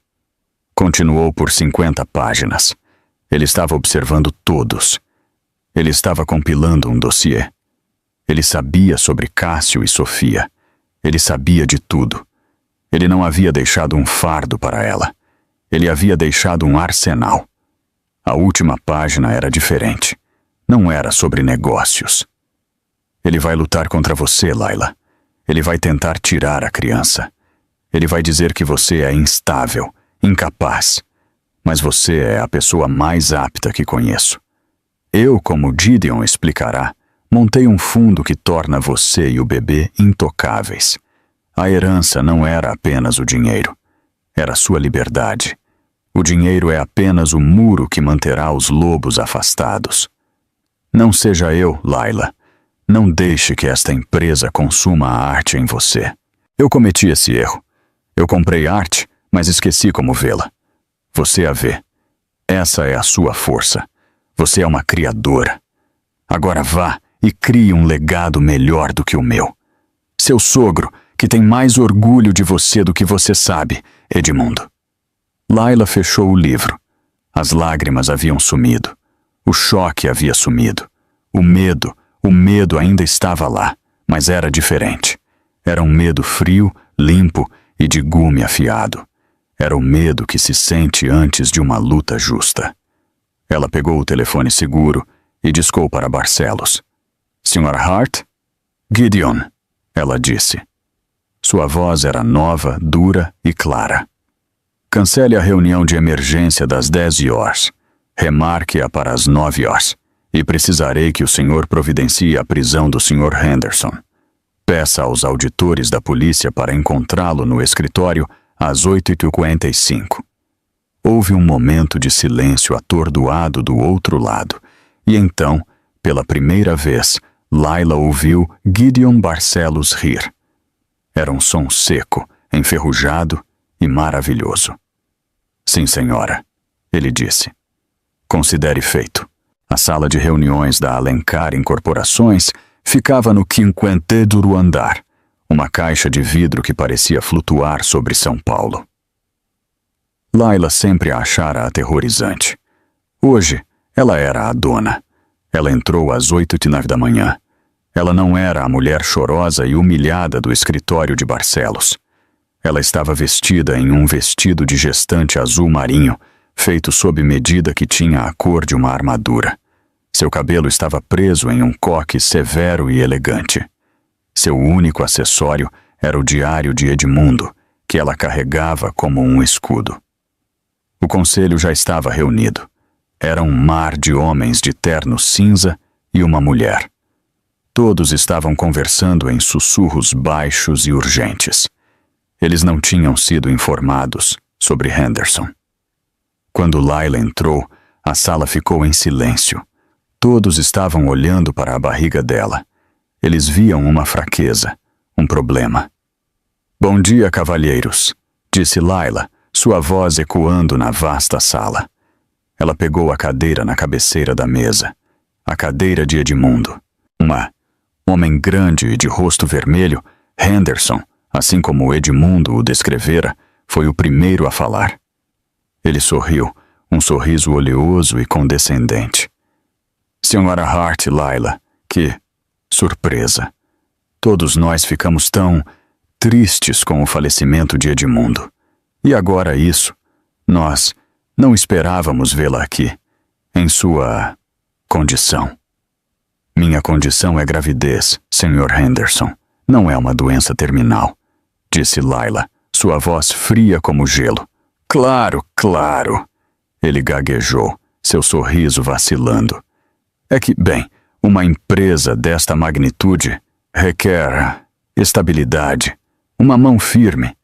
Continuou por 50 páginas. Ele estava observando todos. Ele estava compilando um dossiê. Ele sabia sobre Cássio e Sofia. Ele sabia de tudo. Ele não havia deixado um fardo para ela. Ele havia deixado um arsenal. A última página era diferente. Não era sobre negócios. Ele vai lutar contra você, Layla. Ele vai tentar tirar a criança. Ele vai dizer que você é instável, incapaz. Mas você é a pessoa mais apta que conheço. Eu, como Gideon explicará, montei um fundo que torna você e o bebê intocáveis. A herança não era apenas o dinheiro. Era sua liberdade. O dinheiro é apenas o muro que manterá os lobos afastados. Não seja eu, Layla. Não deixe que esta empresa consuma a arte em você. Eu cometi esse erro. Eu comprei arte, mas esqueci como vê-la. Você a vê. Essa é a sua força. Você é uma criadora. Agora vá e crie um legado melhor do que o meu. Seu sogro, que tem mais orgulho de você do que você sabe, Edmundo. Layla fechou o livro. As lágrimas haviam sumido. O choque havia sumido. O medo ainda estava lá, mas era diferente. Era um medo frio, limpo e de gume afiado. Era o medo que se sente antes de uma luta justa. Ela pegou o telefone seguro e discou para Barcelos. Sr. Hart? Gideon, ela disse. Sua voz era nova, dura e clara. Cancele a reunião de emergência das 10 horas. Remarque-a para as 9 horas. E precisarei que o senhor providencie a prisão do Sr. Henderson. Peça aos auditores da polícia para encontrá-lo no escritório às 8h45. Houve um momento de silêncio atordoado do outro lado, e então, pela primeira vez, Layla ouviu Gideon Barcelos rir. Era um som seco, enferrujado e maravilhoso. Sim, senhora, ele disse. Considere feito. A sala de reuniões da Alencar Incorporações ficava no quinquenteiro andar, uma caixa de vidro que parecia flutuar sobre São Paulo. Layla sempre a achara aterrorizante. Hoje, ela era a dona. Ela entrou às 8h09 da manhã. Ela não era a mulher chorosa e humilhada do escritório de Barcelos. Ela estava vestida em um vestido de gestante azul marinho, feito sob medida que tinha a cor de uma armadura. Seu cabelo estava preso em um coque severo e elegante. Seu único acessório era o diário de Edmundo, que ela carregava como um escudo. O conselho já estava reunido. Era um mar de homens de terno cinza e uma mulher. Todos estavam conversando em sussurros baixos e urgentes. Eles não tinham sido informados sobre Henderson. Quando Layla entrou, a sala ficou em silêncio. Todos estavam olhando para a barriga dela. Eles viam uma fraqueza, um problema. "Bom dia, cavalheiros", disse Layla, sua voz ecoando na vasta sala. Ela pegou a cadeira na cabeceira da mesa, a cadeira de Edmundo. Homem grande e de rosto vermelho, Henderson, assim como Edmundo o descrevera, foi o primeiro a falar. Ele sorriu, um sorriso oleoso e condescendente. "Senhora Hart, Layla, que surpresa! Todos nós ficamos tão tristes com o falecimento de Edmundo. E agora isso. Nós não esperávamos vê-la aqui, em sua condição." "Minha condição é gravidez, Sr. Henderson. Não é uma doença terminal", disse Layla, sua voz fria como gelo. Claro, claro." Ele gaguejou, seu sorriso vacilando. "É que, bem, uma empresa desta magnitude requer estabilidade, uma mão firme.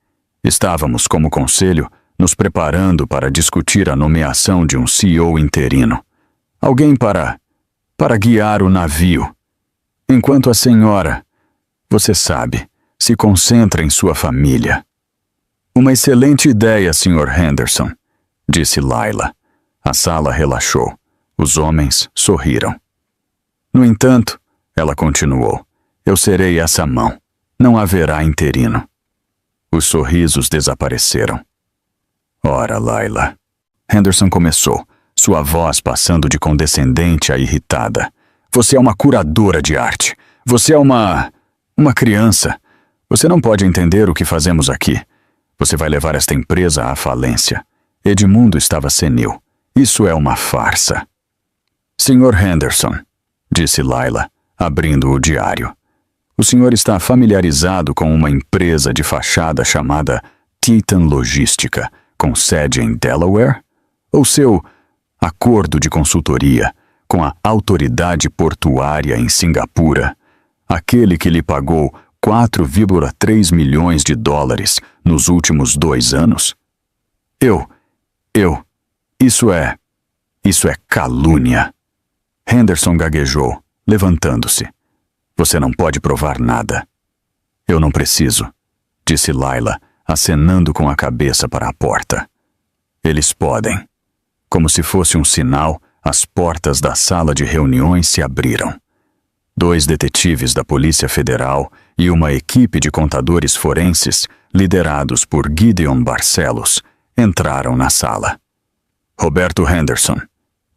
Estávamos, como conselho, nos preparando para discutir a nomeação de um CEO interino. Alguém para guiar o navio. Enquanto a senhora, você sabe, se concentra em sua família." "Uma excelente ideia, Sr. Henderson", disse Layla. A sala relaxou. Os homens sorriram. "No entanto", ela continuou, "eu serei essa mão. Não haverá interino." Os sorrisos desapareceram. "Ora, Layla." Henderson começou, sua voz passando de condescendente a irritada. "Você é uma curadora de arte. Você é uma criança. Você não pode entender o que fazemos aqui. Você vai levar esta empresa à falência. Edmundo estava senil. Isso é uma farsa." "Sr. Henderson", disse Layla, abrindo o diário. "O senhor está familiarizado com uma empresa de fachada chamada Titan Logística, com sede em Delaware? Ou seu acordo de consultoria com a autoridade portuária em Singapura, aquele que lhe pagou $4,3 milhões nos últimos 2 anos? Isso é calúnia." Henderson gaguejou, levantando-se. "Você não pode provar nada." "Eu não preciso", disse Layla, acenando com a cabeça para a porta. "Eles podem." Como se fosse um sinal, as portas da sala de reuniões se abriram. 2 detetives da Polícia Federal e uma equipe de contadores forenses, liderados por Gideon Barcelos, entraram na sala. "Roberto Henderson",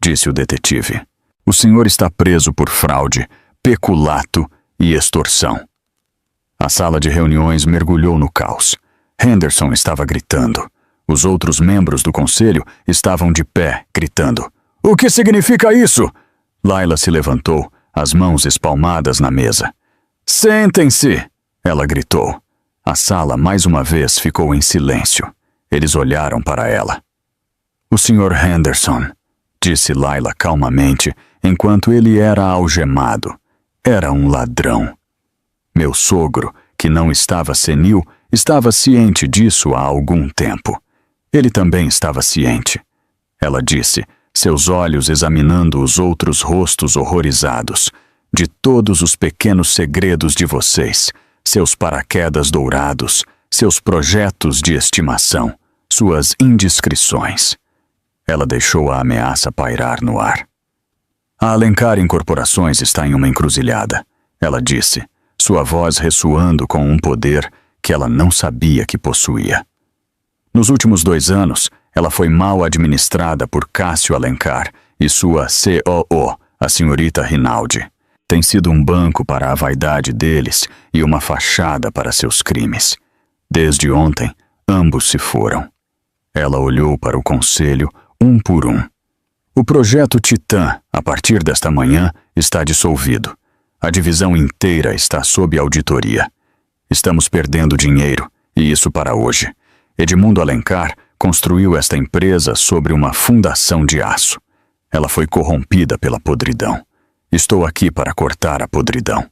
disse o detetive, "o senhor está preso por fraude, peculato e extorsão." A sala de reuniões mergulhou no caos. Henderson estava gritando. Os outros membros do conselho estavam de pé, gritando. "O que significa isso?" Layla se levantou, as mãos espalmadas na mesa. "Sentem-se!" ela gritou. A sala mais uma vez ficou em silêncio. Eles olharam para ela. "O Sr. Henderson", disse Layla calmamente, enquanto ele era algemado. "Era um ladrão. Meu sogro, que não estava senil, estava ciente disso há algum tempo. Ele também estava ciente." Ela disse, seus olhos examinando os outros rostos horrorizados. "De todos os pequenos segredos de vocês, seus paraquedas dourados, seus projetos de estimação, suas indiscrições." Ela deixou a ameaça pairar no ar. "A Alencar Incorporações está em uma encruzilhada", ela disse, sua voz ressoando com um poder que ela não sabia que possuía. "Nos últimos 2 anos, Ela foi mal administrada por Cássio Alencar e sua COO, a senhorita Rinaldi. Tem sido um banco para a vaidade deles e uma fachada para seus crimes. Desde ontem, ambos se foram. Ela olhou para o conselho, um por um. O projeto Titã, a partir desta manhã, está dissolvido. A divisão inteira está sob auditoria. Estamos perdendo dinheiro, e isso para hoje. Edmundo Alencar construiu esta empresa sobre uma fundação de aço. Ela foi corrompida pela podridão. Estou aqui para cortar a podridão.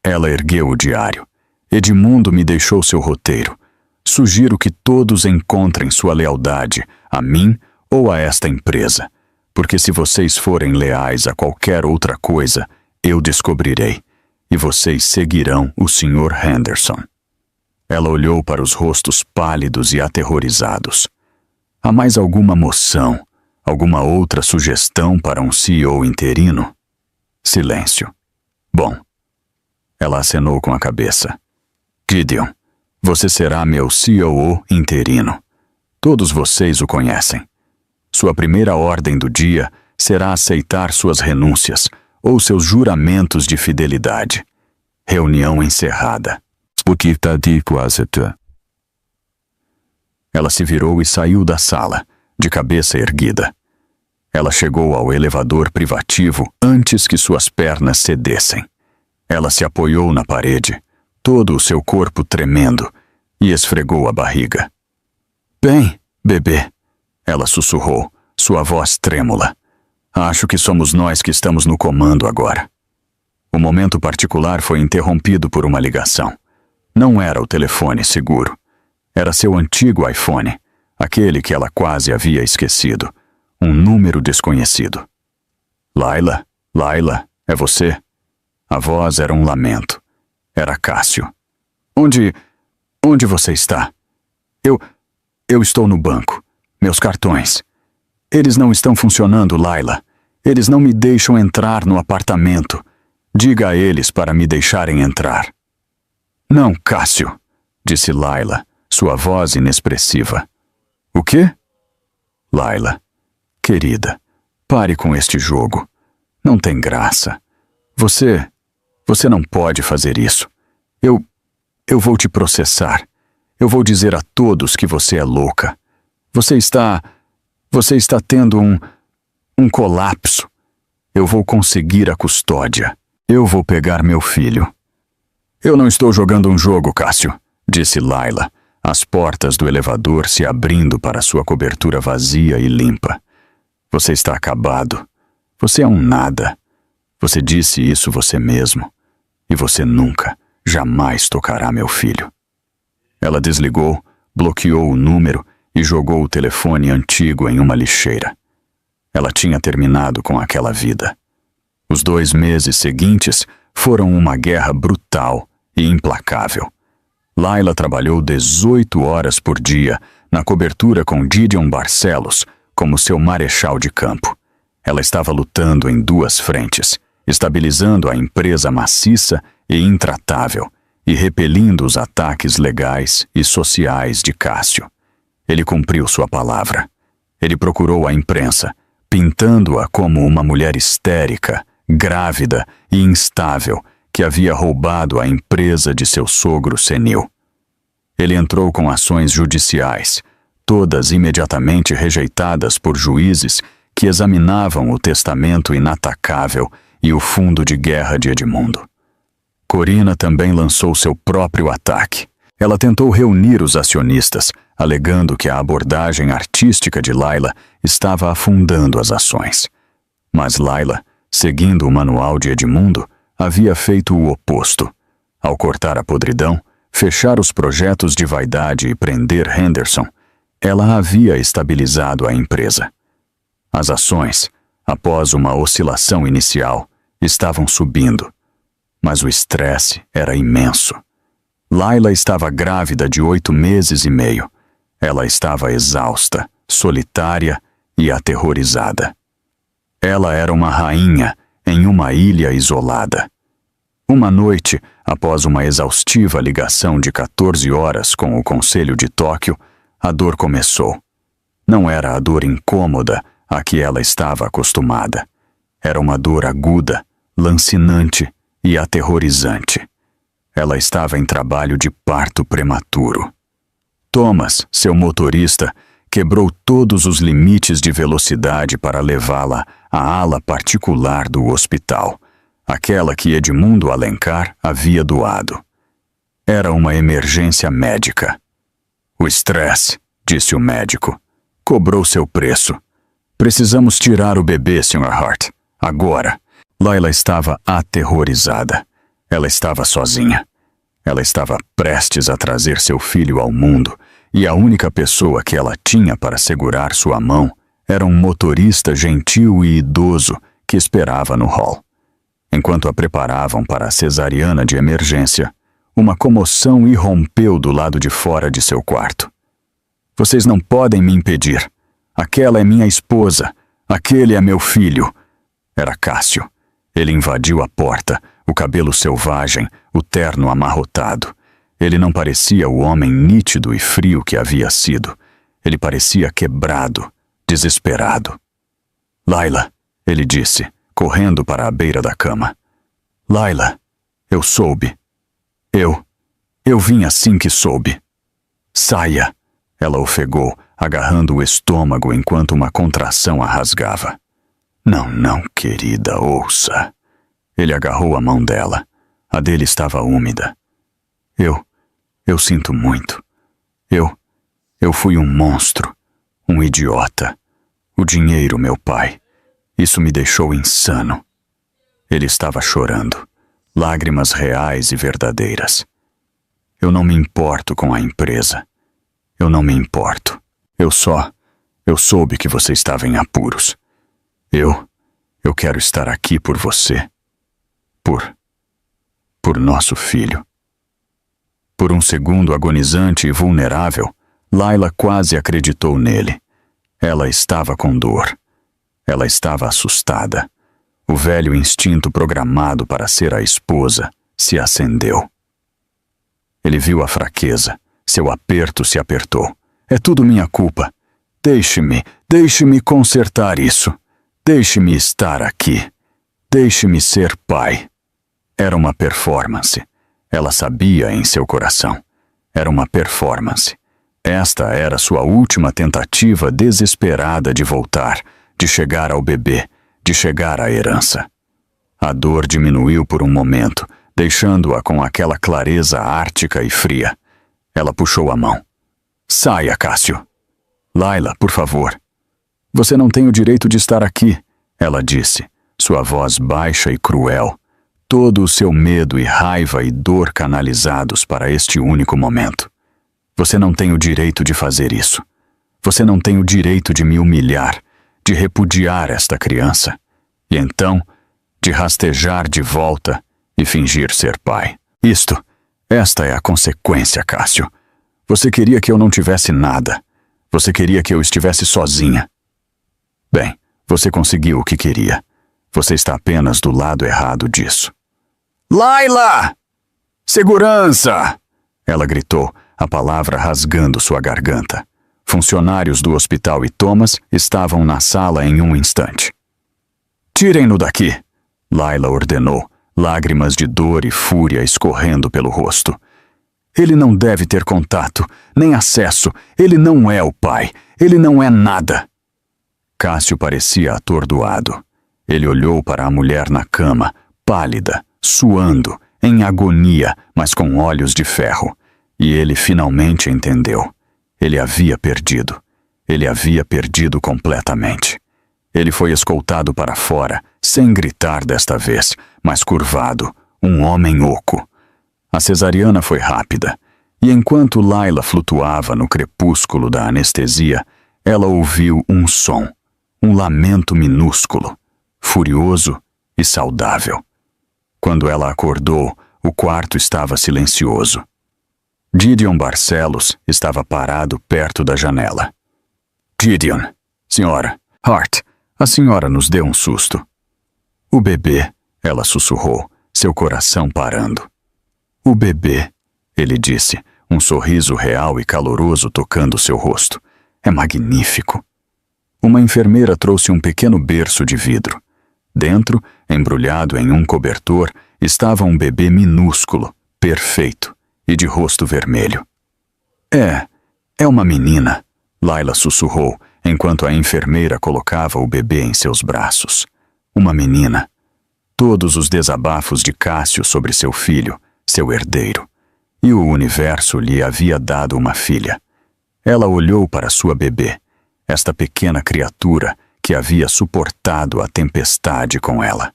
Ela ergueu o diário. Edmundo me deixou seu roteiro. Sugiro que todos encontrem sua lealdade a mim ou a esta empresa, porque se vocês forem leais a qualquer outra coisa, eu descobrirei, e vocês seguirão o Sr. Henderson. Ela olhou para os rostos pálidos e aterrorizados. Há mais alguma moção, alguma outra sugestão para um CEO interino? Silêncio. Bom. Ela acenou com a cabeça. Gideon, você será meu COO interino. Todos vocês o conhecem. Sua primeira ordem do dia será aceitar suas renúncias ou seus juramentos de fidelidade. Reunião encerrada. Ela se virou e saiu da sala, de cabeça erguida. Ela chegou ao elevador privativo antes que suas pernas cedessem. Ela se apoiou na parede, todo o seu corpo tremendo, e esfregou a barriga. Bem, bebê, ela sussurrou, sua voz trêmula. Acho que somos nós que estamos no comando agora. O momento particular foi interrompido por uma ligação. Não era o telefone seguro. Era seu antigo iPhone, aquele que ela quase havia esquecido. Um número desconhecido. Laila, Laila, é você? A voz era um lamento. Era Cássio. Onde você está? Eu estou no banco. Meus cartões. Eles não estão funcionando, Laila. Eles não me deixam entrar no apartamento. Diga a eles para me deixarem entrar. Não, Cássio, disse Laila, sua voz inexpressiva. O quê? Laila, querida, pare com este jogo. Não tem graça. Você não pode fazer isso. Eu vou te processar. Eu vou dizer a todos que você é louca. Você está tendo um colapso. Eu vou conseguir a custódia. Eu vou pegar meu filho. Eu não estou jogando um jogo, Cássio, disse Laila, as portas do elevador se abrindo para sua cobertura vazia e limpa. Você está acabado. Você é um nada. Você disse isso você mesmo. E você nunca, jamais tocará meu filho. Ela desligou, bloqueou o número e jogou o telefone antigo em uma lixeira. Ela tinha terminado com aquela vida. Os 2 meses seguintes foram uma guerra brutal e implacável. Laila trabalhou 18 horas por dia na cobertura com Gideon Barcelos como seu marechal de campo. Ela estava lutando em 2 frentes, estabilizando a empresa maciça e intratável e repelindo os ataques legais e sociais de Cássio. Ele cumpriu sua palavra. Ele procurou a imprensa, pintando-a como uma mulher histérica, grávida e instável que havia roubado a empresa de seu sogro senil. Ele entrou com ações judiciais, todas imediatamente rejeitadas por juízes que examinavam o testamento inatacável e o fundo de guerra de Edmundo. Corina também lançou seu próprio ataque. Ela tentou reunir os acionistas, alegando que a abordagem artística de Laila estava afundando as ações. Mas Laila, seguindo o manual de Edmundo, havia feito o oposto. Ao cortar a podridão, fechar os projetos de vaidade e prender Henderson, ela havia estabilizado a empresa. As ações, após uma oscilação inicial, estavam subindo, mas o estresse era imenso. Laila estava grávida de 8 meses e meio. Ela estava exausta, solitária e aterrorizada. Ela era uma rainha em uma ilha isolada. Uma noite, após uma exaustiva ligação de 14 horas com o Conselho de Tóquio, a dor começou. Não era a dor incômoda a que ela estava acostumada. Era uma dor aguda, lancinante e aterrorizante. Ela estava em trabalho de parto prematuro. Thomas, seu motorista, quebrou todos os limites de velocidade para levá-la à ala particular do hospital, aquela que Edmundo Alencar havia doado. Era uma emergência médica. O estresse, disse o médico, cobrou seu preço. Precisamos tirar o bebê, Sr. Hart. Agora. Layla estava aterrorizada. Ela estava sozinha. Ela estava prestes a trazer seu filho ao mundo, e a única pessoa que ela tinha para segurar sua mão era um motorista gentil e idoso que esperava no hall. Enquanto a preparavam para a cesariana de emergência, uma comoção irrompeu do lado de fora de seu quarto. Vocês não podem me impedir. Aquela é minha esposa. Aquele é meu filho. Era Cássio. Ele invadiu a porta, o cabelo selvagem, o terno amarrotado. Ele não parecia o homem nítido e frio que havia sido. Ele parecia quebrado, desesperado. Layla, ele disse, correndo para a beira da cama. Layla, eu soube. Eu vim assim que soube. Saia, ela ofegou, agarrando o estômago enquanto uma contração a rasgava. Não, querida, ouça. Ele agarrou a mão dela. A dele estava úmida. Eu sinto muito. Eu fui um monstro, um idiota. O dinheiro, meu pai. Isso me deixou insano. Ele estava chorando. Lágrimas reais e verdadeiras. Eu não me importo com a empresa. Eu não me importo. Eu soube que você estava em apuros. Eu quero estar aqui por você. Por nosso filho. Por um segundo agonizante e vulnerável, Layla quase acreditou nele. Ela estava com dor. Ela estava assustada. O velho instinto programado para ser a esposa se acendeu. Ele viu a fraqueza. Seu aperto se apertou. É tudo minha culpa. Deixe-me consertar isso. Deixe-me estar aqui. Deixe-me ser pai. Era uma performance. Ela sabia em seu coração. Era uma performance. Esta era sua última tentativa desesperada de voltar, de chegar ao bebê, de chegar à herança. A dor diminuiu por um momento, deixando-a com aquela clareza ártica e fria. Ela puxou a mão. Saia, Cássio. Layla, por favor. Você não tem o direito de estar aqui, ela disse, sua voz baixa e cruel. Todo o seu medo e raiva e dor canalizados para este único momento. Você não tem o direito de fazer isso. Você não tem o direito de me humilhar, de repudiar esta criança, e então de rastejar de volta e fingir ser pai. Esta é a consequência, Cássio. Você queria que eu não tivesse nada. Você queria que eu estivesse sozinha. Bem, você conseguiu o que queria. Você está apenas do lado errado disso. Layla! Segurança! Ela gritou, a palavra rasgando sua garganta. Funcionários do hospital e Thomas estavam na sala em um instante. Tirem-no daqui! Layla ordenou, lágrimas de dor e fúria escorrendo pelo rosto. Ele não deve ter contato, nem acesso. Ele não é o pai. Ele não é nada. Cássio parecia atordoado. Ele olhou para a mulher na cama, pálida, suando, em agonia, mas com olhos de ferro. E ele finalmente entendeu. Ele havia perdido. Ele havia perdido completamente. Ele foi escoltado para fora, sem gritar desta vez, mas curvado, um homem oco. A cesariana foi rápida, e enquanto Layla flutuava no crepúsculo da anestesia, ela ouviu um som, um lamento minúsculo, furioso e saudável. Quando ela acordou, o quarto estava silencioso. Gideon Barcelos estava parado perto da janela. Gideon, senhora, Hart, a senhora nos deu um susto. O bebê, ela sussurrou, seu coração parando. O bebê, ele disse, um sorriso real e caloroso tocando seu rosto. É magnífico. Uma enfermeira trouxe um pequeno berço de vidro. Dentro, embrulhado em um cobertor, estava um bebê minúsculo, perfeito e de rosto vermelho. É uma menina, Layla sussurrou, enquanto a enfermeira colocava o bebê em seus braços. Uma menina. Todos os desabafos de Cássio sobre seu filho, seu herdeiro. E o universo lhe havia dado uma filha. Ela olhou para sua bebê, esta pequena criatura que havia suportado a tempestade com ela.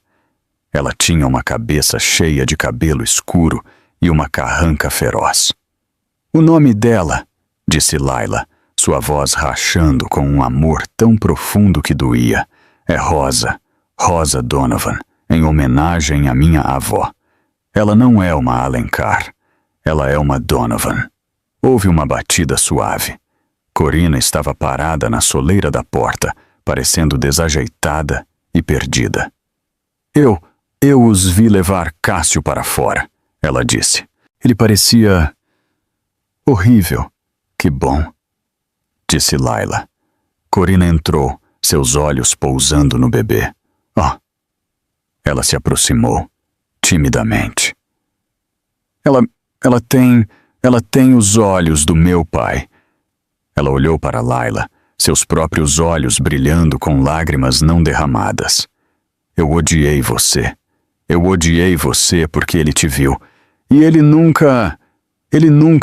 Ela tinha uma cabeça cheia de cabelo escuro e uma carranca feroz. O nome dela, disse Layla, sua voz rachando com um amor tão profundo que doía, é Rosa, Rosa Donovan, em homenagem à minha avó. Ela não é uma Alencar, ela é uma Donovan. Houve uma batida suave. Corina estava parada na soleira da porta, parecendo desajeitada e perdida. Eu os vi levar Cássio para fora, ela disse. Ele parecia horrível. Que bom, disse Layla. Corina entrou, seus olhos pousando no bebê. Oh! Ela se aproximou, timidamente. Ela tem os olhos do meu pai. Ela olhou para Layla, seus próprios olhos brilhando com lágrimas não derramadas. Eu odiei você. Eu odiei você porque ele te viu. E ele nunca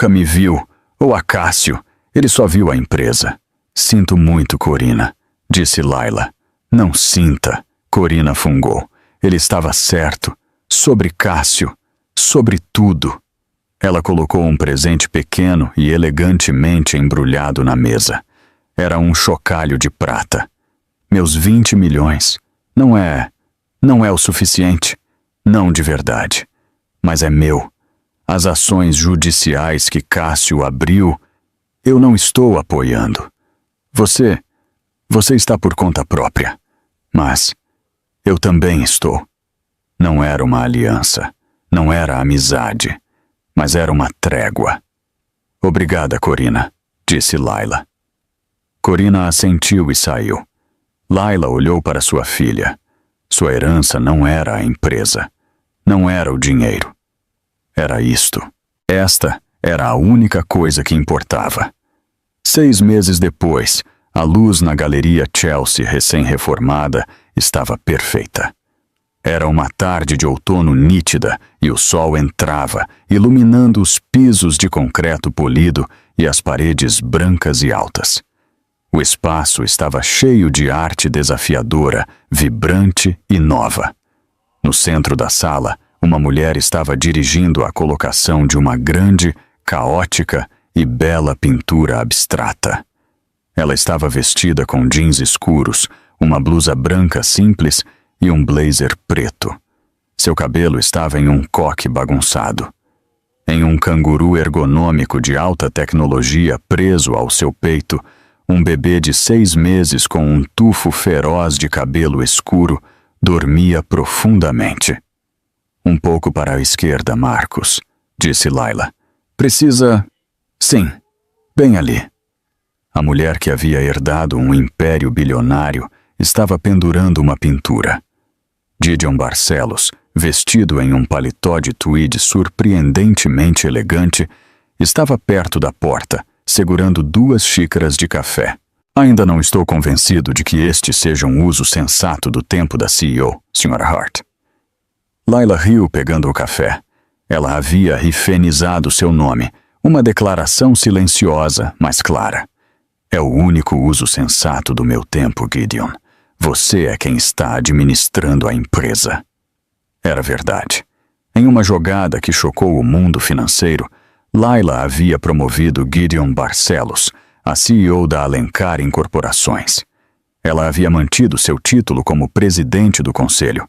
me viu. Ou a Cássio. Ele só viu a empresa. Sinto muito, Corina, disse Layla. Não sinta, Corina fungou. Ele estava certo. Sobre Cássio. Sobre tudo. Ela colocou um presente pequeno e elegantemente embrulhado na mesa. Era um chocalho de prata. Meus 20 milhões. Não é o suficiente. Não de verdade. Mas é meu. As ações judiciais que Cássio abriu, eu não estou apoiando. Você está por conta própria. Mas eu também estou. Não era uma aliança. Não era amizade. Mas era uma trégua. Obrigada, Corina, disse Layla. Corina assentiu e saiu. Layla olhou para sua filha. Sua herança não era a empresa. Não era o dinheiro. Era isto. Esta era a única coisa que importava. 6 meses depois, a luz na Galeria Chelsea recém-reformada estava perfeita. Era uma tarde de outono nítida e o sol entrava, iluminando os pisos de concreto polido e as paredes brancas e altas. O espaço estava cheio de arte desafiadora, vibrante e nova. No centro da sala, uma mulher estava dirigindo a colocação de uma grande, caótica e bela pintura abstrata. Ela estava vestida com jeans escuros, uma blusa branca simples e um blazer preto. Seu cabelo estava em um coque bagunçado. Em um canguru ergonômico de alta tecnologia preso ao seu peito, um bebê de 6 meses com um tufo feroz de cabelo escuro dormia profundamente. Um pouco para a esquerda, Marcos, disse Layla. Precisa... Sim, bem ali. A mulher que havia herdado um império bilionário estava pendurando uma pintura. Gideon Barcelos, vestido em um paletó de tweed surpreendentemente elegante, estava perto da porta, segurando 2 xícaras de café. Ainda não estou convencido de que este seja um uso sensato do tempo da CEO, Sra. Hart. Layla riu pegando o café. Ela havia rifenizado seu nome, uma declaração silenciosa, mas clara. É o único uso sensato do meu tempo, Gideon. Você é quem está administrando a empresa. Era verdade. Em uma jogada que chocou o mundo financeiro, Layla havia promovido Gideon Barcelos, a CEO da Alencar Incorporações. Ela havia mantido seu título como presidente do conselho,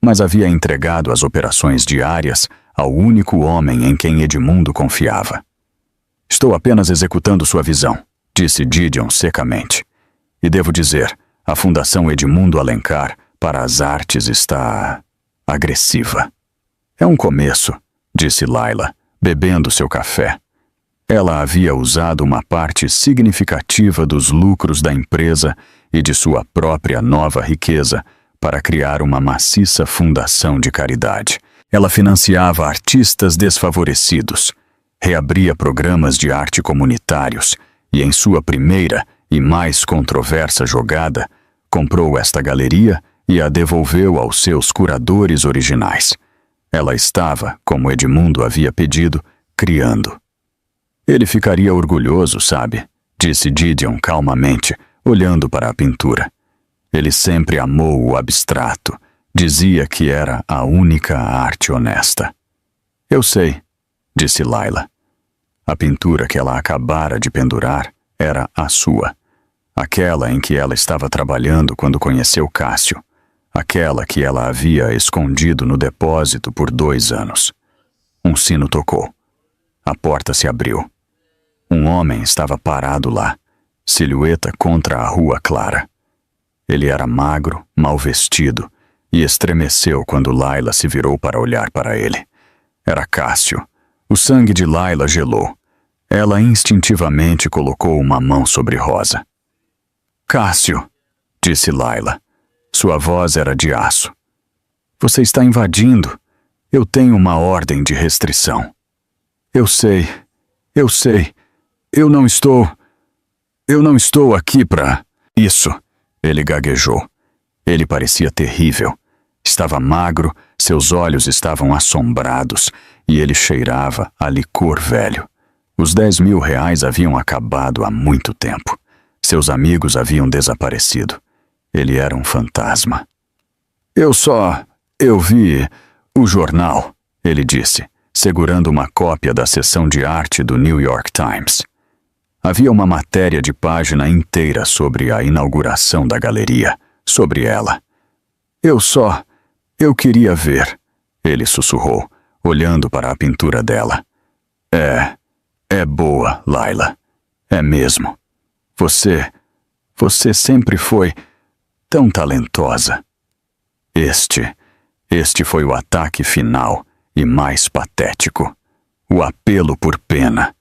mas havia entregado as operações diárias ao único homem em quem Edmundo confiava. Estou apenas executando sua visão, disse Gideon secamente. E devo dizer, a Fundação Edmundo Alencar para as Artes está agressiva. É um começo, disse Layla, bebendo seu café. Ela havia usado uma parte significativa dos lucros da empresa e de sua própria nova riqueza para criar uma maciça fundação de caridade. Ela financiava artistas desfavorecidos, reabria programas de arte comunitários e, em sua primeira e mais controversa jogada, comprou esta galeria e a devolveu aos seus curadores originais. Ela estava, como Edmundo havia pedido, criando. Ele ficaria orgulhoso, sabe? Disse Gideon calmamente, olhando para a pintura. Ele sempre amou o abstrato. Dizia que era a única arte honesta. Eu sei, disse Layla. A pintura que ela acabara de pendurar era a sua. Aquela em que ela estava trabalhando quando conheceu Cássio. Aquela que ela havia escondido no depósito por 2 anos. Um sino tocou. A porta se abriu. Um homem estava parado lá, silhueta contra a rua clara. Ele era magro, mal vestido, e estremeceu quando Layla se virou para olhar para ele. Era Cássio. O sangue de Layla gelou. Ela instintivamente colocou uma mão sobre Rosa. Cássio, disse Layla. Sua voz era de aço. Você está invadindo. Eu tenho uma ordem de restrição. Eu sei. Eu não estou aqui para... Isso, ele gaguejou. Ele parecia terrível. Estava magro, seus olhos estavam assombrados e ele cheirava a licor velho. Os 10.000 reais haviam acabado há muito tempo. Seus amigos haviam desaparecido. Ele era um fantasma. Eu vi o jornal, ele disse, segurando uma cópia da seção de arte do New York Times. Havia uma matéria de página inteira sobre a inauguração da galeria, sobre ela. Eu queria ver, ele sussurrou, olhando para a pintura dela. É boa, Layla. É mesmo. Você sempre foi tão talentosa. Este foi o ataque final e mais patético. O apelo por pena.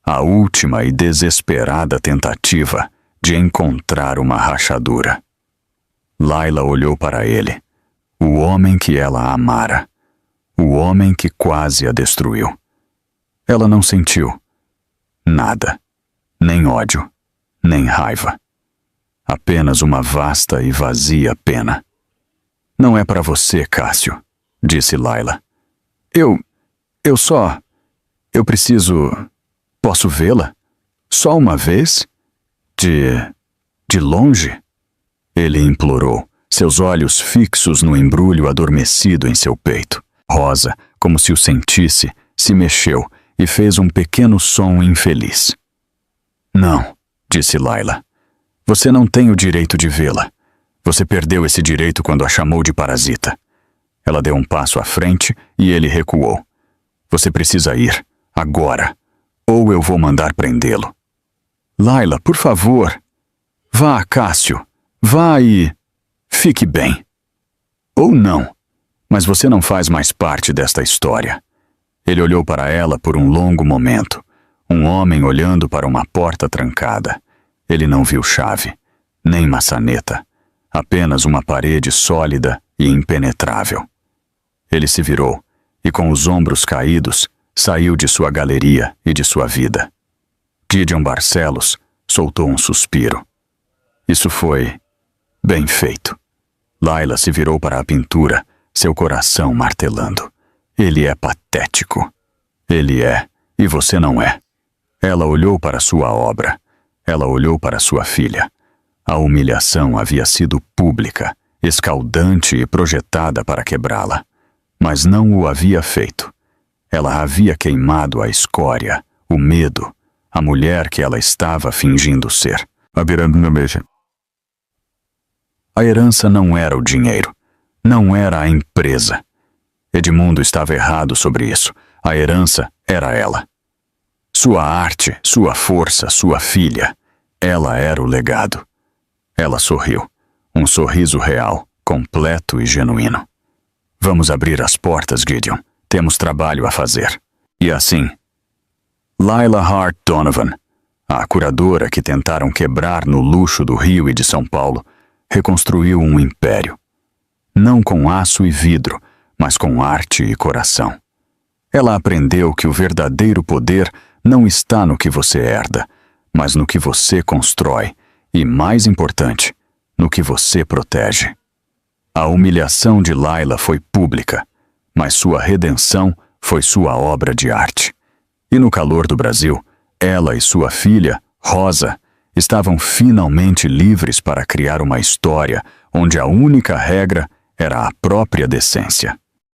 A última e desesperada tentativa de encontrar uma rachadura. Layla olhou para ele. O homem que ela amara. O homem que quase a destruiu. Ela não sentiu nada. Nem ódio, nem raiva. Apenas uma vasta e vazia pena. Não é para você, Cássio, disse Layla. Eu preciso... Posso vê-la? Só uma vez? De longe? Ele implorou, seus olhos fixos no embrulho adormecido em seu peito. Rosa, como se o sentisse, se mexeu e fez um pequeno som infeliz. Não, disse Layla. Você não tem o direito de vê-la. Você perdeu esse direito quando a chamou de parasita. Ela deu um passo à frente e ele recuou. Você precisa ir, agora. Ou eu vou mandar prendê-lo. Layla, por favor. Vá, Cássio. Vá e... fique bem. Ou não. Mas você não faz mais parte desta história. Ele olhou para ela por um longo momento. Um homem olhando para uma porta trancada. Ele não viu chave, nem maçaneta. Apenas uma parede sólida e impenetrável. Ele se virou e, com os ombros caídos, saiu de sua galeria e de sua vida. Gideon Barcelos soltou um suspiro. Isso foi bem feito. Layla se virou para a pintura, seu coração martelando. Ele é patético. Ele é, e você não é. Ela olhou para sua obra. Ela olhou para sua filha. A humilhação havia sido pública, escaldante e projetada para quebrá-la. Mas não o havia feito. Ela havia queimado a escória, o medo, a mulher que ela estava fingindo ser. A herança não era o dinheiro, não era a empresa. Edmundo estava errado sobre isso. A herança era ela. Sua arte, sua força, sua filha. Ela era o legado. Ela sorriu. Um sorriso real, completo e genuíno. Vamos abrir as portas, Gideon. Temos trabalho a fazer. E assim, Laila Hart Donovan, a curadora que tentaram quebrar no luxo do Rio e de São Paulo, reconstruiu um império. Não com aço e vidro, mas com arte e coração. Ela aprendeu que o verdadeiro poder não está no que você herda, mas no que você constrói e, mais importante, no que você protege. A humilhação de Laila foi pública, mas sua redenção foi sua obra de arte. E no calor do Brasil, ela e sua filha, Rosa, estavam finalmente livres para criar uma história onde a única regra era a própria decência.